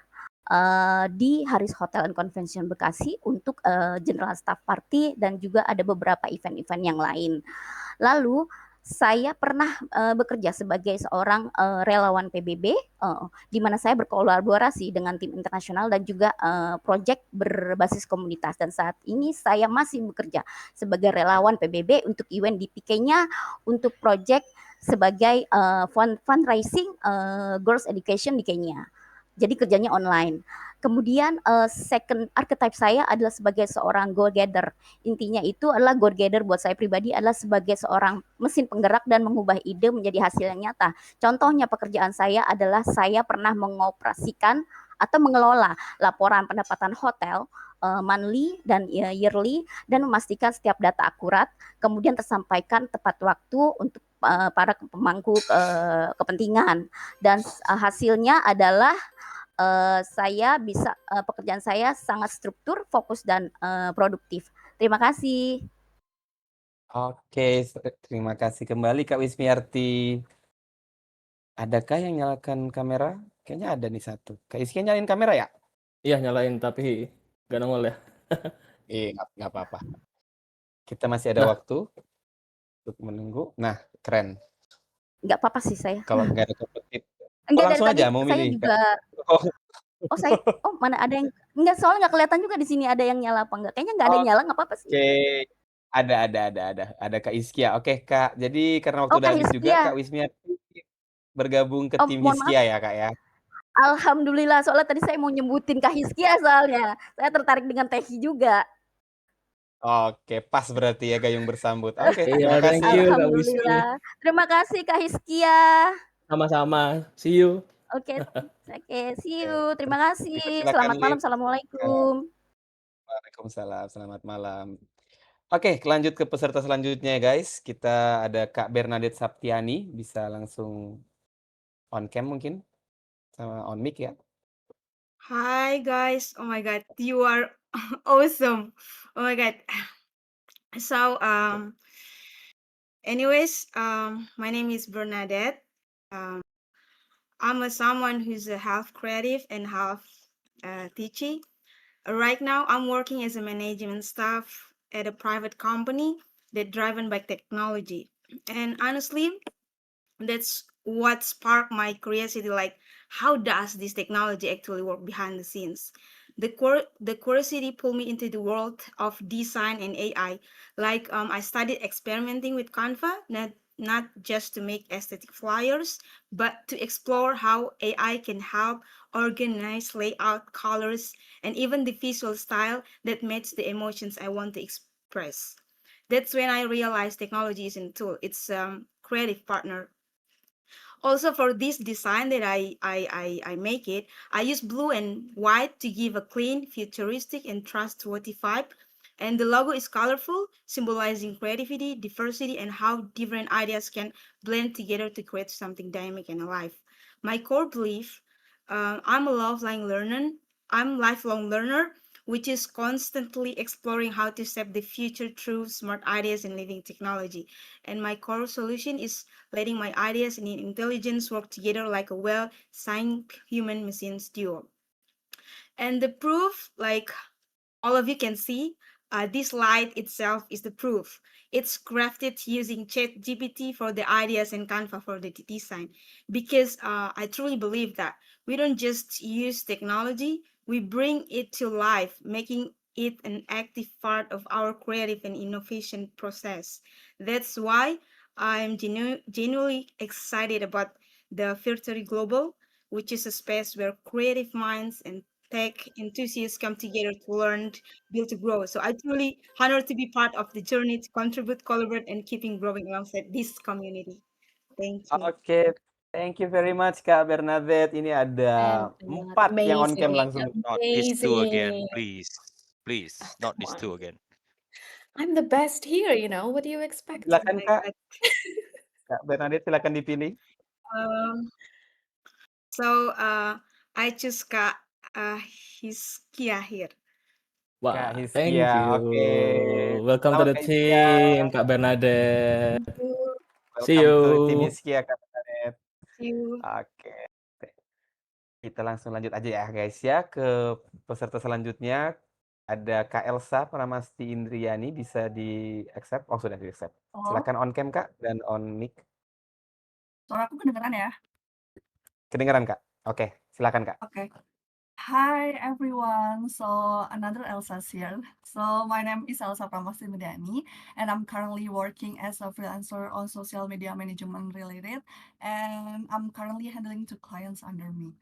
di Haris Hotel and Convention Bekasi untuk general staff party dan juga ada beberapa event-event yang lain. Lalu saya pernah bekerja sebagai seorang relawan PBB, di mana saya berkolaborasi dengan tim internasional dan juga proyek berbasis komunitas. Dan saat ini saya masih bekerja sebagai relawan PBB untuk UNDP-nya untuk proyek sebagai fundraising girls education di Kenya. Jadi kerjanya online. Kemudian second archetype saya adalah sebagai seorang goal gather. Intinya itu adalah goal gather buat saya pribadi adalah sebagai seorang mesin penggerak dan mengubah ide menjadi hasil yang nyata. Contohnya pekerjaan saya adalah saya pernah mengoperasikan atau mengelola laporan pendapatan hotel monthly dan yearly dan memastikan setiap data akurat, kemudian tersampaikan tepat waktu untuk para pemangku kepentingan. Dan hasilnya adalah saya bisa pekerjaan saya sangat struktur, fokus dan produktif. Terima kasih. Oke, terima kasih kembali Kak Wismiarti. Adakah yang nyalakan kamera? Kayaknya ada nih satu. Kak Iskia nyalain kamera ya? Iya nyalain tapi nggak nongol ya. Nggak apa-apa. Kita masih ada Nah. waktu untuk menunggu. Nah, keren. Nggak apa-apa sih saya. Kalau nggak ada kompetitif, Enggak, dari langsung tadi aja mau saya milih. juga mana ada yang enggak, soalnya nggak kelihatan juga di sini ada yang nyala apa enggak. Kayaknya nggak ada yang nyala, nggak apa-apa sih. Oke, ada Kak Iskia. Oke Kak, jadi karena waktu Oh, udah Kak habis juga, Hiskia. Kak Wismiarti bergabung ke tim Mohon maaf. Hiskia ya Kak ya? Alhamdulillah, soalnya tadi saya mau nyebutin Kak Hiskia soalnya. Saya tertarik dengan Tehi juga. Oke, pas berarti ya gayung bersambut. Oke, terima Iya, thank kasih. you Kak Wismi. Alhamdulillah. Terima kasih Kak Hiskia. Sama-sama. See you. Oke, see you. Terima kasih. Dipersilakan, Selamat malam. Lip. Assalamualaikum. Waalaikumsalam, selamat malam. Oke, lanjut ke peserta selanjutnya ya guys. Kita ada Kak Bernadette Saptiani, bisa langsung on cam mungkin sama on mic ya. Hi guys, oh my god, you are awesome. Oh my god. So anyways, my name is Bernadette. I'm someone who's a half creative and half teaching. Right now I'm working as a management staff at a private company that driven by technology. And honestly, that's what sparked my curiosity, like how does this technology actually work behind the scenes. The curiosity pulled me into the world of design and AI. Like I started experimenting with Canva, not just to make aesthetic flyers, but to explore how AI can help organize layout, colors, and even the visual style that match the emotions I want to express. That's when I realized technology isn't a tool, it's a creative partner. Also for this design that I make it, I use blue and white to give a clean, futuristic, and trustworthy vibe. And the logo is colorful, symbolizing creativity, diversity, and how different ideas can blend together to create something dynamic and alive. My core belief, I'm a lifelong learner, which is constantly exploring how to shape the future through smart ideas and living technology. And my core solution is letting my ideas and intelligence work together like a well-synced human-machines duo. And the proof, like all of you can see, this slide itself is the proof. It's crafted using ChatGPT for the ideas and Canva for the design. Because I truly believe that we don't just use technology, we bring it to life, making it an active part of our creative and innovation process. That's why I'm genuinely excited about the Filtery Global, which is a space where creative minds and tech enthusiasts come together to learn, build, to grow. So I truly honored to be part of the journey to contribute, collaborate, and keeping growing alongside this community. Thank you. Oke, Thank you very much Kak Bernadette. Ini ada Sangat 4 yang on cam Amazing, langsung. Not these two again, amazing. please. Please, not Come these on. two again. I'm the best here, what do you expect? Oh Silakan my Kak. God. Kak Bernadette silakan dipilih. Um, so I choose Kak Hiskia here. Kak Wah, thank Hiskia, you. oke. Welcome to Selamat the Kak Hiskia. team, Kak Bernadette. Thank you. See Welcome to tim you. Hiskia Kak Bernadette. See you. Oke. Kita langsung lanjut aja ya guys ya ke peserta selanjutnya. Ada Kak Elsa Pramasti Indriani, bisa di-accept? Oh, sudah di-accept. Halo, Silakan on cam Kak dan on mic. suara aku kedengeran ya? Kedengeran Kak? Oke, silakan Kak. Oke. Hi everyone, so another Elsa's here. So my name is Elsa Pramasti Mediani, and I'm currently working as a freelancer on social media management related, and I'm currently handling 2 clients under me.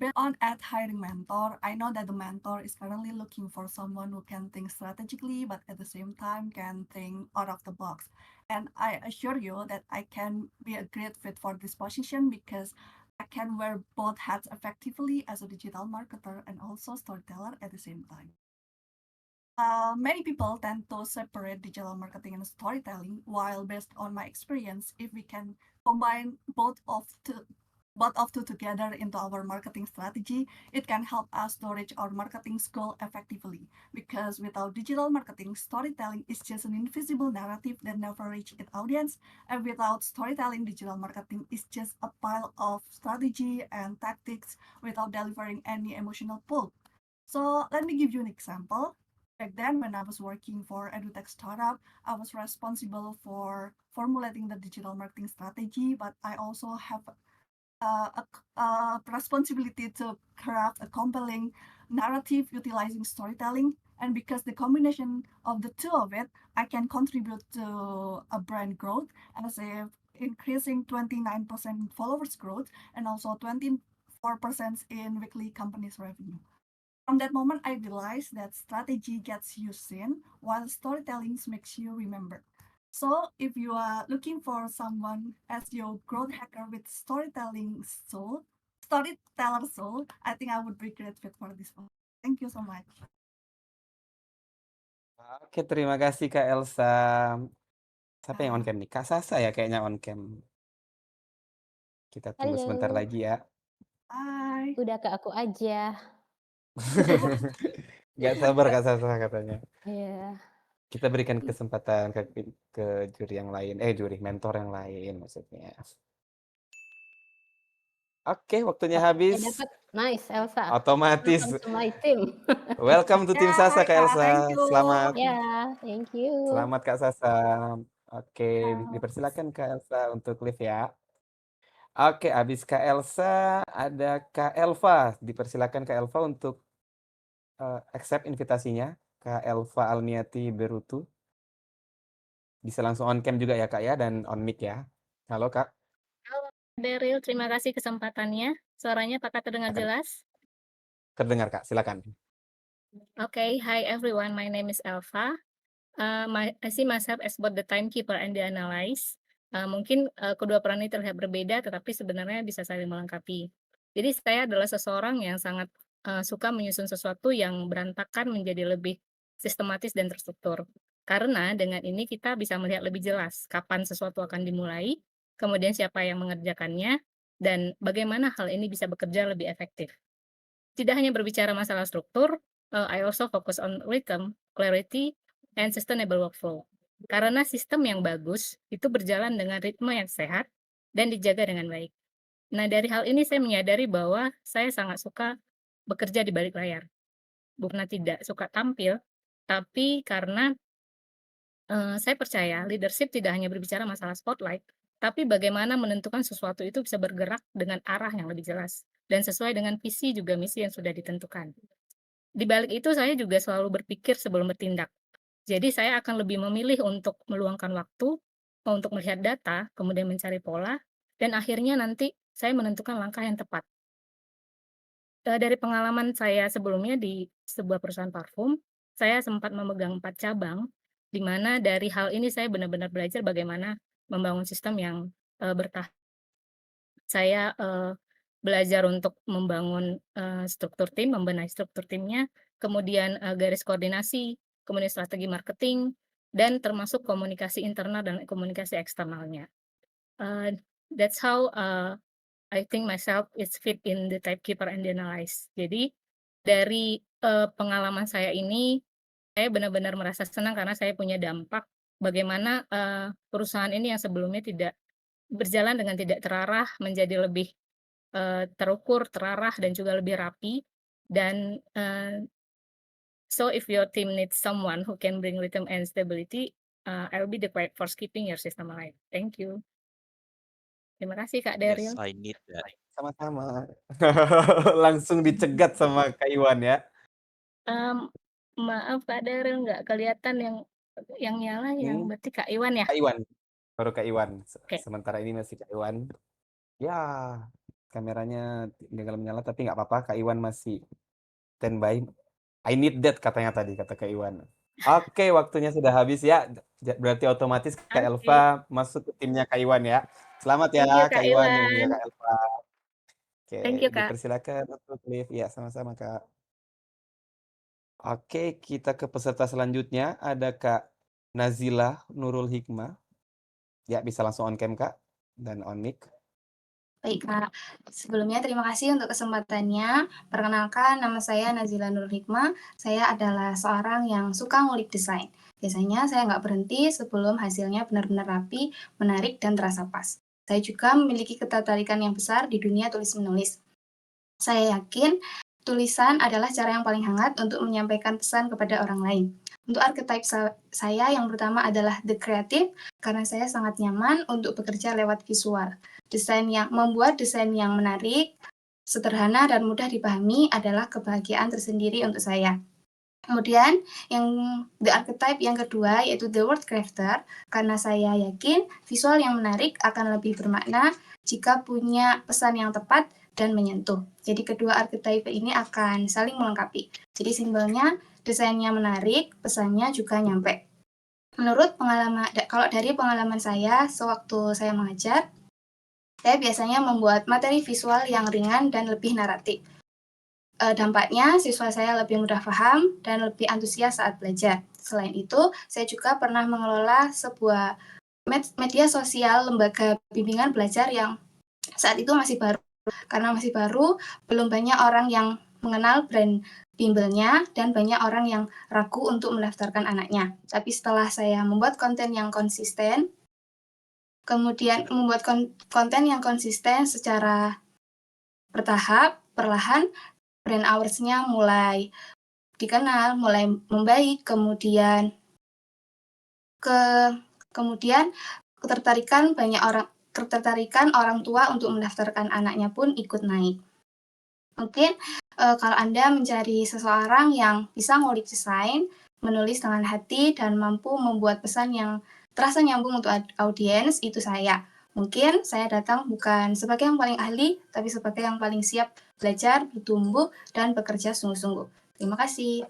Based on at hiring mentor, I know that the mentor is currently looking for someone who can think strategically, but at the same time can think out of the box. And I assure you that I can be a great fit for this position because I can wear both hats effectively as a digital marketer and also storyteller at the same time. Many people tend to separate digital marketing and storytelling, while based on my experience, if we can combine both of two together into our marketing strategy, it can help us to reach our marketing goal effectively. Because without digital marketing, storytelling is just an invisible narrative that never reach its audience. And without storytelling, digital marketing is just a pile of strategy and tactics without delivering any emotional pull. So let me give you an example. Back then, when I was working for EduTech startup, I was responsible for formulating the digital marketing strategy, but I also have a responsibility to craft a compelling narrative utilizing storytelling. And because the combination of the two of it, I can contribute to a brand growth as if increasing 29% followers growth and also 24% in weekly company's revenue. From that moment, I realized that strategy gets you seen while storytelling makes you remember. So if you are looking for someone as your growth hacker with storyteller soul, I think I would be great fit for this one. Thank you so much. Oke, terima kasih Kak Elsa. Siapa yang on cam nih? Kak Sasa ya kayaknya on cam. Kita tunggu sebentar Halo. lagi ya. Bye. Udah ke aku aja. Nggak sabar Kak Sasa katanya. Iya. Kita berikan kesempatan ke juri yang lain, juri mentor yang lain maksudnya. Oke, waktunya habis. Dapat. Nice, Elsa. Otomatis. Welcome to my team. Welcome to tim Sasa Kak Elsa. Selamat. Ya, thank you. Selamat Kak Sasa. Oke, dipersilakan Kak Elsa untuk live ya. Oke, habis Kak Elsa ada Kak Elva. Dipersilakan Kak Elva untuk accept invitasinya. Kak Elva Alniati Berutu. Bisa langsung on cam juga ya Kak ya dan on mic ya. Halo Kak. Halo Daryl, terima kasih kesempatannya. Suaranya apakah terdengar jelas? Terdengar Kak, silakan. Okay, hi everyone, my name is Elva. I see myself as both the timekeeper and the analyst. Mungkin kedua peran ini terlihat berbeda, tetapi sebenarnya bisa saling melengkapi. Jadi saya adalah seseorang yang sangat suka menyusun sesuatu yang berantakan menjadi lebih sistematis dan terstruktur. Karena dengan ini kita bisa melihat lebih jelas kapan sesuatu akan dimulai, kemudian siapa yang mengerjakannya, dan bagaimana hal ini bisa bekerja lebih efektif. Tidak hanya berbicara masalah struktur, I also focus on rhythm, clarity, and sustainable workflow. Karena sistem yang bagus itu berjalan dengan ritme yang sehat dan dijaga dengan baik. Nah, dari hal ini saya menyadari bahwa saya sangat suka bekerja di balik layar. Bukan tidak suka tampil, tapi karena saya percaya leadership tidak hanya berbicara masalah spotlight, tapi bagaimana menentukan sesuatu itu bisa bergerak dengan arah yang lebih jelas dan sesuai dengan visi juga misi yang sudah ditentukan. Di balik itu saya juga selalu berpikir sebelum bertindak. Jadi saya akan lebih memilih untuk meluangkan waktu, untuk melihat data, kemudian mencari pola, dan akhirnya nanti saya menentukan langkah yang tepat. Dari pengalaman saya sebelumnya di sebuah perusahaan parfum, saya sempat memegang 4 cabang, di mana dari hal ini saya benar-benar belajar bagaimana membangun sistem yang bertahan saya belajar untuk membangun struktur tim, membenahi struktur timnya, kemudian garis koordinasi, kemudian strategi marketing, dan termasuk komunikasi internal dan komunikasi eksternalnya. That's how I think myself is fit in the Typekeeper and the Analyze. Jadi dari pengalaman saya ini, saya benar-benar merasa senang karena saya punya dampak bagaimana perusahaan ini yang sebelumnya tidak berjalan dengan tidak terarah menjadi lebih terukur, terarah, dan juga lebih rapi. Dan so if your team needs someone who can bring rhythm and stability, I'll be the quiet force keeping your system alive. Thank you. Terima kasih Kak Yes, Daryl. I need that. Sama-sama. Langsung dicegat sama Kak Iwan ya. Maaf Kak Daryl, nggak kelihatan yang nyala yang berarti Kak Iwan ya? Kak Iwan. Baru Kak Iwan. Oke. Sementara ini masih Kak Iwan. Ya, kameranya tinggal menyala tapi nggak apa-apa. Kak Iwan masih standby. I need that katanya tadi, kata Kak Iwan. Oke, waktunya sudah habis ya. Berarti otomatis Kak Oke. Elva masuk ke timnya Kak Iwan ya. Selamat ya Thank you Kak Kak Iwan yang punya Iwan. Kak Elva. Oke, Thank you Kak. dipersilakan untuk live. Ya, sama-sama Kak. Oke, kita ke peserta selanjutnya. Ada Kak Nazila Nurul Hikmah. Ya, bisa langsung on cam Kak dan on mic. Baik Kak, sebelumnya terima kasih untuk kesempatannya. Perkenalkan, nama saya Nazila Nurul Hikmah. Saya adalah seorang yang suka ngulik desain. Biasanya saya nggak berhenti sebelum hasilnya benar-benar rapi, menarik, dan terasa pas. Saya juga memiliki ketertarikan yang besar di dunia tulis-menulis. Saya yakin tulisan adalah cara yang paling hangat untuk menyampaikan pesan kepada orang lain. Untuk archetype saya yang pertama adalah the creative, karena saya sangat nyaman untuk bekerja lewat visual. Membuat desain yang menarik, sederhana, dan mudah dipahami adalah kebahagiaan tersendiri untuk saya. Kemudian the archetype yang kedua yaitu the word crafter, karena saya yakin visual yang menarik akan lebih bermakna jika punya pesan yang tepat dan menyentuh. Jadi kedua archetype ini akan saling melengkapi. Jadi simbolnya desainnya menarik, pesannya juga nyampe. Kalau dari pengalaman saya sewaktu saya mengajar, saya biasanya membuat materi visual yang ringan dan lebih naratif. Dampaknya, siswa saya lebih mudah paham dan lebih antusias saat belajar. Selain itu, saya juga pernah mengelola sebuah media sosial lembaga bimbingan belajar yang saat itu masih baru. Karena masih baru, belum banyak orang yang mengenal brand bimbelnya dan banyak orang yang ragu untuk mendaftarkan anaknya. Tapi setelah saya membuat konten yang konsisten, kemudian membuat konten yang konsisten secara bertahap, perlahan, brand awareness-nya mulai dikenal, mulai membaik, kemudian ketertarikan orang tua untuk mendaftarkan anaknya pun ikut naik. Mungkin kalau Anda mencari seseorang yang bisa ngulik desain, menulis dengan hati, dan mampu membuat pesan yang terasa nyambung untuk audiens, itu saya. Mungkin saya datang bukan sebagai yang paling ahli, tapi sebagai yang paling siap belajar, bertumbuh, dan bekerja sungguh-sungguh. Terima kasih.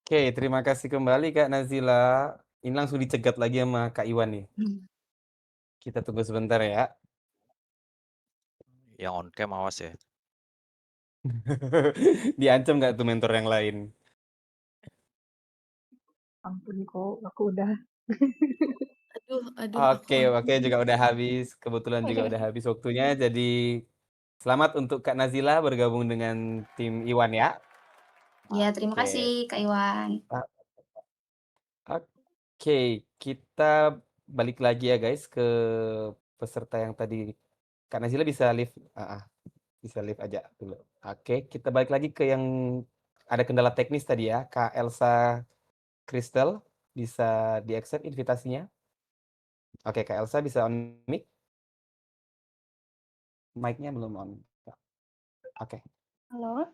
Oke, terima kasih kembali Kak Nazila. Ini langsung dicegat lagi sama Kak Iwan nih. Kita tunggu sebentar ya. Yang on cam awas ya. Diancam nggak tuh mentor yang lain? Ampun kok, aku udah. Oke, juga udah habis. Kebetulan juga udah habis waktunya. Jadi selamat untuk Kak Nazila bergabung dengan tim Iwan ya. Ya, terima Oke. kasih Kak Iwan. Oke, kita balik lagi ya guys ke peserta yang tadi. Kak Nazila bisa live, bisa live aja dulu. Oke, kita balik lagi ke yang ada kendala teknis tadi ya. Kak Elsa Crystal, bisa di-accept invitasinya? Oke, Kak Elsa bisa on mic? Mic-nya belum on. Oke. Halo,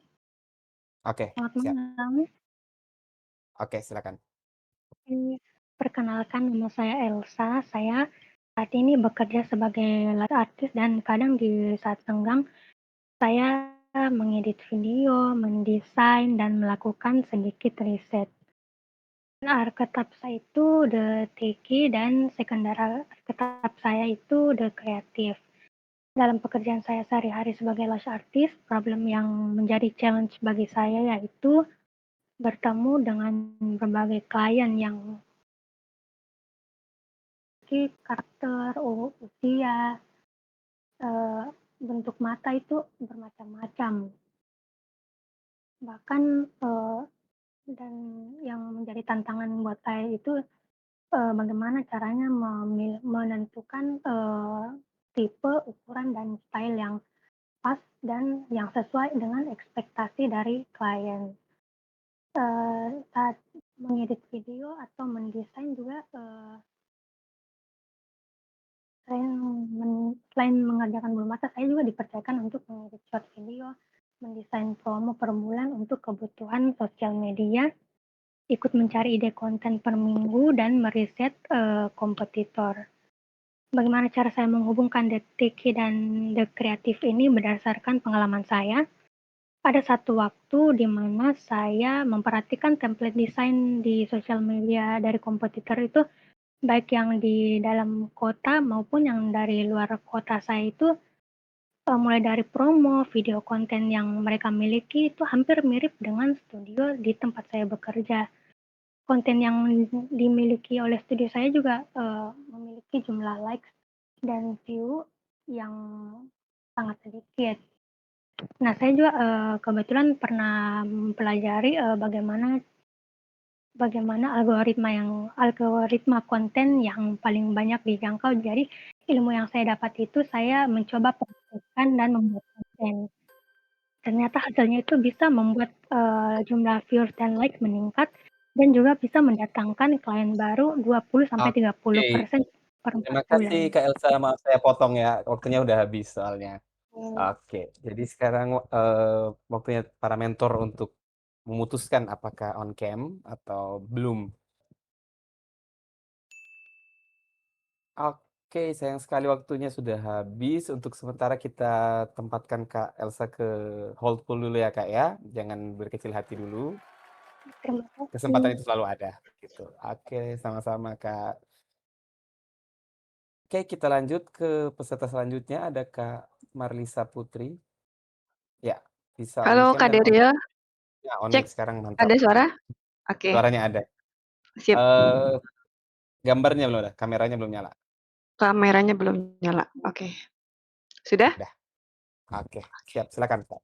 Oke, selamat siap. malam. Oke, silakan. Perkenalkan, nama saya Elsa. Saya saat ini bekerja sebagai light artist dan kadang di saat senggang saya mengedit video, mendesain, dan melakukan sedikit riset. Archetype saya itu the tricky dan sekundara archetype saya itu the kreatif. dalam pekerjaan saya sehari-hari sebagai lash artist, problem yang menjadi challenge bagi saya yaitu bertemu dengan berbagai klien yang karakter, usia, bentuk mata itu bermacam-macam. Bahkan dan yang menjadi tantangan buat saya itu bagaimana caranya menentukan tipe, ukuran, dan style yang pas dan yang sesuai dengan ekspektasi dari klien. Saat mengedit video atau mendesain juga selain mengerjakan bulu mata, saya juga dipercayakan untuk mengedit short video, mendesain promo per bulan untuk kebutuhan sosial media, ikut mencari ide konten per minggu, dan meriset kompetitor. Bagaimana cara saya menghubungkan the techie dan the kreatif ini berdasarkan pengalaman saya. Ada satu waktu di mana saya memperhatikan template desain di sosial media dari kompetitor itu, baik yang di dalam kota maupun yang dari luar kota saya itu, mulai dari promo, video konten yang mereka miliki itu hampir mirip dengan studio di tempat saya bekerja. Konten yang dimiliki oleh studio saya juga memiliki jumlah likes dan view yang sangat sedikit. Nah, saya juga kebetulan pernah mempelajari bagaimana algoritma konten yang paling banyak dijangkau. Jadi ilmu yang saya dapat itu saya mencoba praktekkan dan membuat konten. Ternyata hasilnya itu bisa membuat jumlah viewers dan likes meningkat dan juga bisa mendatangkan klien baru 20-30% Oke. per 4 Terima bulan. kasih Kak Elsa, maaf saya potong ya, waktunya udah habis soalnya. Oke, jadi sekarang waktunya para mentor untuk memutuskan apakah on cam atau belum. Oke, sayang sekali waktunya sudah habis. Untuk sementara kita tempatkan Kak Elsa ke hold pool dulu ya Kak ya. Jangan berkecil hati dulu. Terima kasih. Kesempatan itu selalu ada. Gitu. Oke, sama-sama Kak. Oke, kita lanjut ke peserta selanjutnya. Ada Kak Marlisa Putri. Ya, bisa on Halo cam Kak dan on Deria, ya, on cek mic sekarang mantap. ada suara? Oke, Suaranya ada. sip. Gambarnya belum ada, kameranya belum nyala. Kameranya belum nyala. Oke. Sudah? Sudah. Oke, siap. Silakan Kak.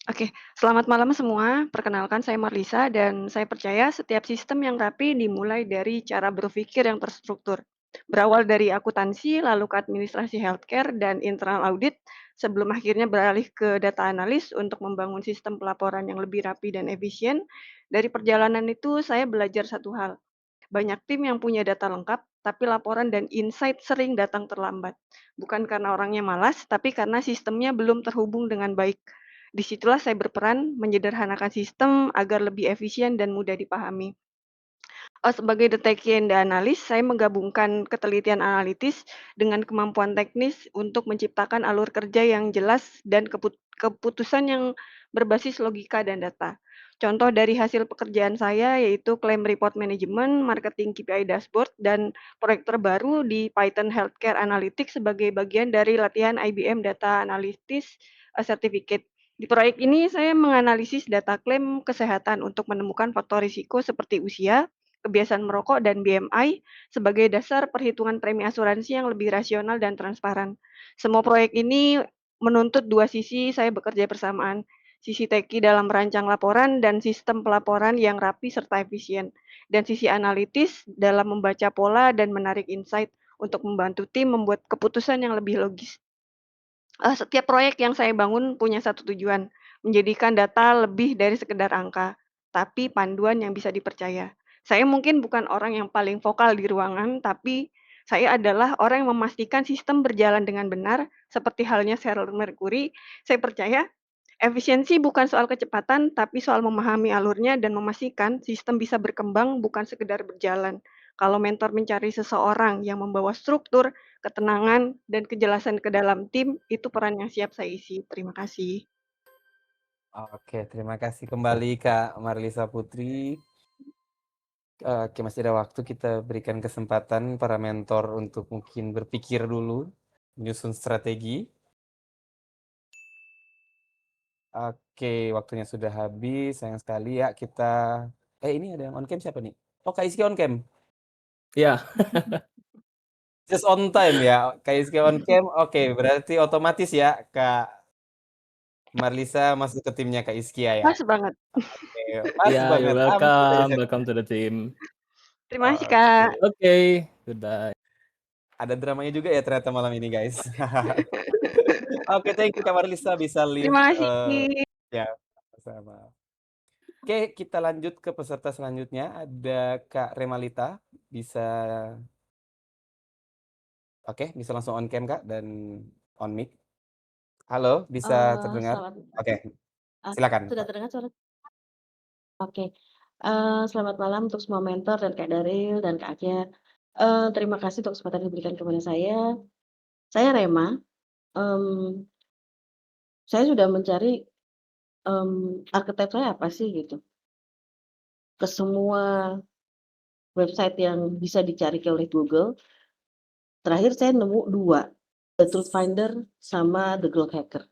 Oke, selamat malam semua. Perkenalkan saya Marlisa dan saya percaya setiap sistem yang rapi dimulai dari cara berpikir yang terstruktur. Berawal dari akuntansi, lalu ke administrasi healthcare dan internal audit, sebelum akhirnya beralih ke data analis untuk membangun sistem pelaporan yang lebih rapi dan efisien. Dari perjalanan itu saya belajar satu hal. Banyak tim yang punya data lengkap, tapi laporan dan insight sering datang terlambat. Bukan karena orangnya malas, tapi karena sistemnya belum terhubung dengan baik. Disitulah saya berperan menyederhanakan sistem agar lebih efisien dan mudah dipahami. Sebagai deteksi and analis, saya menggabungkan ketelitian analitis dengan kemampuan teknis untuk menciptakan alur kerja yang jelas dan keputusan yang berbasis logika dan data. Contoh dari hasil pekerjaan saya yaitu claim report management, marketing KPI dashboard, dan proyek terbaru di Python Healthcare Analytics sebagai bagian dari latihan IBM Data Analytics Certificate. Di proyek ini saya menganalisis data klaim kesehatan untuk menemukan faktor risiko seperti usia, kebiasaan merokok, dan BMI sebagai dasar perhitungan premi asuransi yang lebih rasional dan transparan. Semua proyek ini menuntut dua sisi saya bekerja bersamaan, sisi teki dalam merancang laporan dan sistem pelaporan yang rapi serta efisien, dan sisi analitis dalam membaca pola dan menarik insight untuk membantu tim membuat keputusan yang lebih logis. Setiap proyek yang saya bangun punya satu tujuan, menjadikan data lebih dari sekedar angka, tapi panduan yang bisa dipercaya. Saya mungkin bukan orang yang paling vokal di ruangan, tapi saya adalah orang yang memastikan sistem berjalan dengan benar, seperti halnya Cheryl Mercury. Saya percaya efisiensi bukan soal kecepatan, tapi soal memahami alurnya dan memastikan sistem bisa berkembang bukan sekedar berjalan. Kalau mentor mencari seseorang yang membawa struktur, ketenangan, dan kejelasan ke dalam tim, itu peran yang siap saya isi. Terima kasih. Oke, terima kasih kembali Kak Marlisa Putri. Oke, masih ada waktu, kita berikan kesempatan para mentor untuk mungkin berpikir dulu, menyusun strategi. Oke, waktunya sudah habis, sayang sekali ya kita ini ada yang on cam siapa nih? Oh, Kak Izky on cam? Iya. Just on time ya, Kak Izky on cam, oke, berarti otomatis ya Kak Marlisa masuk ke timnya Kak Izkia ya? Pas banget. Oke, pas Yeah, you're banget, welcome. Welcome to the team. Terima kasih, Oke. Kak. Oke, goodbye. Ada dramanya juga ya ternyata malam ini, guys. Oke, thank you Kak Marlisa bisa leave, Terima kasih. ya, sama. Oke, kita lanjut ke peserta selanjutnya, ada Kak Remalita, bisa bisa langsung on cam Kak, dan on mic. Halo, bisa terdengar? Selamat Oke, silakan. sudah terdengar suara? Oke, selamat malam untuk semua mentor dan Kak Daril dan Kak Akia. Terima kasih untuk kesempatan yang diberikan kepada saya. Saya Rema, saya sudah mencari, archetype saya apa sih gitu. Ke semua website yang bisa dicari oleh Google. Terakhir saya nemu 2, The Truth Finder sama The Growth Hacker.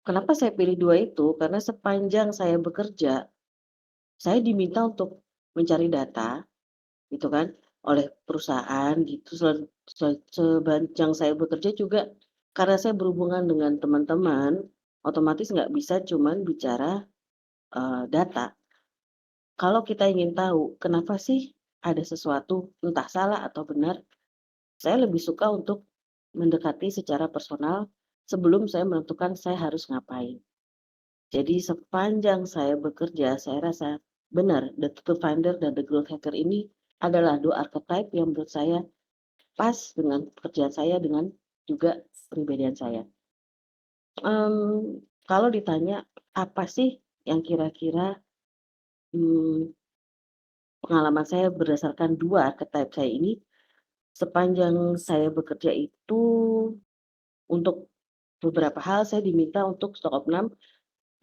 Kenapa saya pilih 2 itu? Karena sepanjang saya bekerja, saya diminta untuk mencari data, gitu kan, oleh perusahaan gitu. Sepanjang saya bekerja juga karena saya berhubungan dengan teman-teman, otomatis nggak bisa cuman bicara, data. Kalau kita ingin tahu kenapa sih ada sesuatu, entah salah atau benar, saya lebih suka untuk mendekati secara personal sebelum saya menentukan saya harus ngapain. Jadi sepanjang saya bekerja, saya rasa benar The Truth Finder dan The Growth Hacker ini adalah 2 archetype yang menurut saya pas dengan pekerjaan saya, dengan juga kepribadian saya. Kalau ditanya apa sih yang kira-kira, pengalaman saya berdasarkan 2 archetype saya ini, sepanjang saya bekerja itu untuk beberapa hal saya diminta untuk stock of none,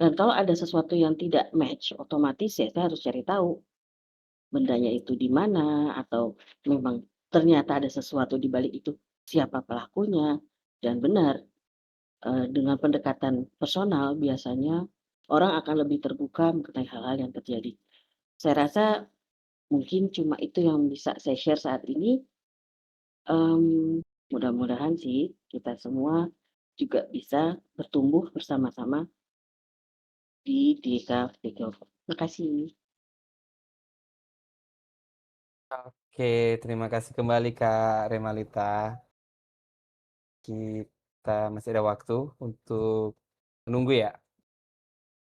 dan kalau ada sesuatu yang tidak match, otomatis ya saya harus cari tahu bendanya itu di mana, atau memang ternyata ada sesuatu di balik itu, siapa pelakunya, dan benar, dengan pendekatan personal biasanya orang akan lebih terbuka mengenai hal-hal yang terjadi. Saya rasa mungkin cuma itu yang bisa saya share saat ini. Mudah-mudahan sih kita semua juga bisa bertumbuh bersama-sama di DK Takeover. Makasih. Oke, terima kasih kembali Kak Remalita. Kita masih ada waktu untuk menunggu ya.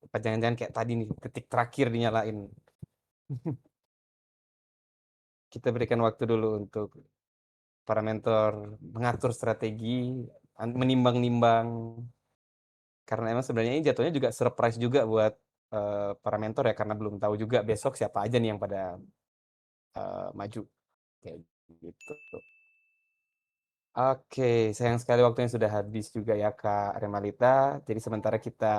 Apa jangan-jangan kayak tadi nih, detik terakhir dinyalain. Kita berikan waktu dulu untuk para mentor mengatur strategi, menimbang-nimbang. Karena emang sebenarnya ini jatuhnya juga surprise juga buat para mentor ya, karena belum tahu juga besok siapa aja nih yang pada maju. Kayak gitu. Oke, sayang sekali waktunya sudah habis juga ya Kak Remalita. Jadi sementara kita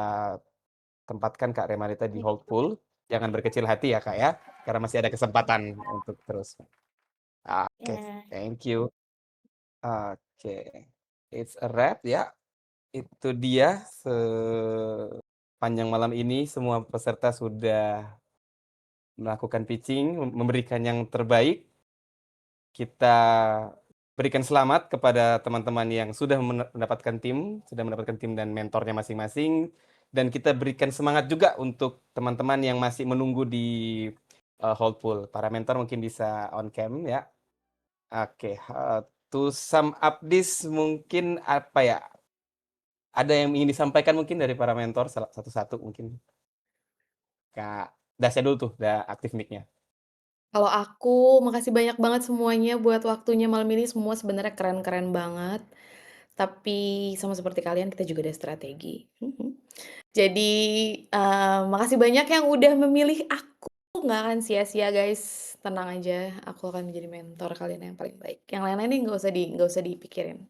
tempatkan Kak Remalita di hold pool. Jangan berkecil hati ya Kak ya, karena masih ada kesempatan untuk terus. Oke, thank you. Oke, it's a wrap ya. Itu dia sepanjang malam ini semua peserta sudah melakukan pitching, memberikan yang terbaik. Kita berikan selamat kepada teman-teman yang sudah mendapatkan tim dan mentornya masing-masing. Dan kita berikan semangat juga untuk teman-teman yang masih menunggu di hold pool. Para mentor mungkin bisa on cam ya. Oke, to sum up this mungkin apa ya? Ada yang ingin disampaikan mungkin dari para mentor satu-satu mungkin. Kak Dasya dulu tuh, udah aktif mic-nya. Kalau aku, makasih banyak banget semuanya buat waktunya malam ini, semua sebenarnya keren-keren banget. Tapi sama seperti kalian kita juga ada strategi. Jadi, makasih banyak yang udah memilih aku, nggak akan sia-sia guys, tenang aja, aku akan menjadi mentor kalian yang paling baik. Yang lain-lain nih nggak usah dipikirin.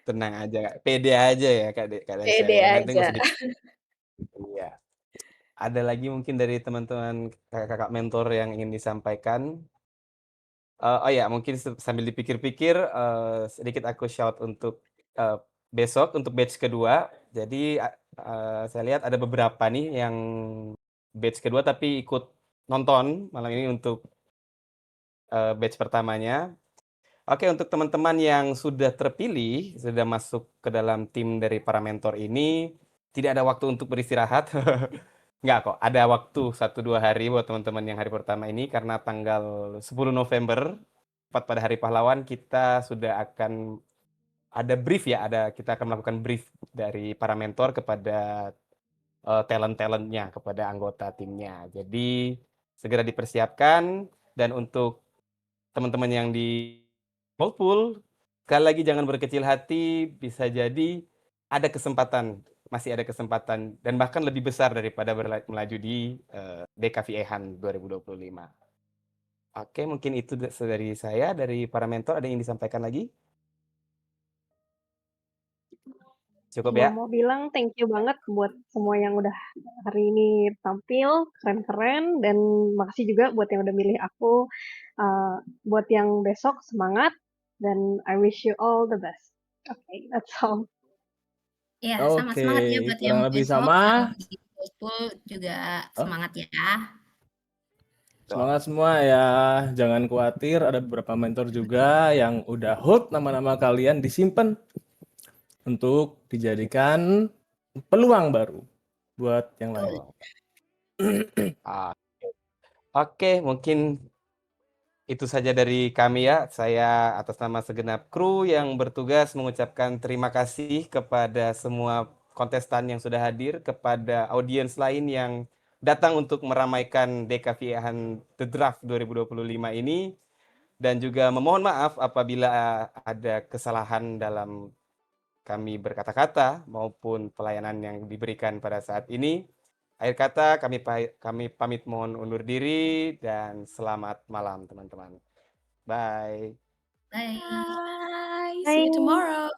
Tenang aja, Kak, pede aja ya Kak Dasya Pede ya, yang penting nggak aja. usah iya. Ada lagi mungkin dari teman-teman kakak-kakak mentor yang ingin disampaikan? Oh ya, mungkin sambil dipikir-pikir, sedikit aku shout untuk besok untuk batch kedua. Jadi saya lihat ada beberapa nih yang batch kedua tapi ikut nonton malam ini untuk batch pertamanya. Oke, untuk teman-teman yang sudah terpilih, sudah masuk ke dalam tim dari para mentor ini, tidak ada waktu untuk beristirahat. Enggak kok, ada waktu 1-2 hari buat teman-teman yang hari pertama ini, karena tanggal 10 November, tepat pada Hari Pahlawan, kita sudah akan ada brief ya, kita akan melakukan brief dari para mentor kepada talent-talentnya, kepada anggota timnya. Jadi segera dipersiapkan, dan untuk teman-teman yang di Goldpool, sekali lagi jangan berkecil hati, bisa jadi ada kesempatan, masih ada kesempatan, dan bahkan lebih besar daripada melaju di DKVE Han 2025. Oke, mungkin itu dari saya, dari para mentor. Ada yang ingin disampaikan lagi? Cukup Cuma ya? mau bilang thank you banget buat semua yang udah hari ini tampil, keren-keren, dan makasih juga buat yang udah milih aku. Buat yang besok semangat, dan I wish you all the best. Okay, that's all. Iya, sama semangat ya Oke, buat kurang yang lebih besok yang sama. di Gospel juga Oh, semangat ya. semangat semua ya, jangan khawatir. Ada beberapa mentor juga yang udah hold nama-nama kalian disimpan untuk dijadikan peluang baru buat yang lain. Oke, mungkin itu saja dari kami ya. Saya atas nama segenap kru yang bertugas mengucapkan terima kasih kepada semua kontestan yang sudah hadir, kepada audiens lain yang datang untuk meramaikan DKVE Han The Draft 2025 ini, dan juga memohon maaf apabila ada kesalahan dalam kami berkata-kata maupun pelayanan yang diberikan pada saat ini. Akhir kata, kami pamit mohon undur diri, dan selamat malam teman-teman. Bye. Bye. Bye. See you Bye. tomorrow.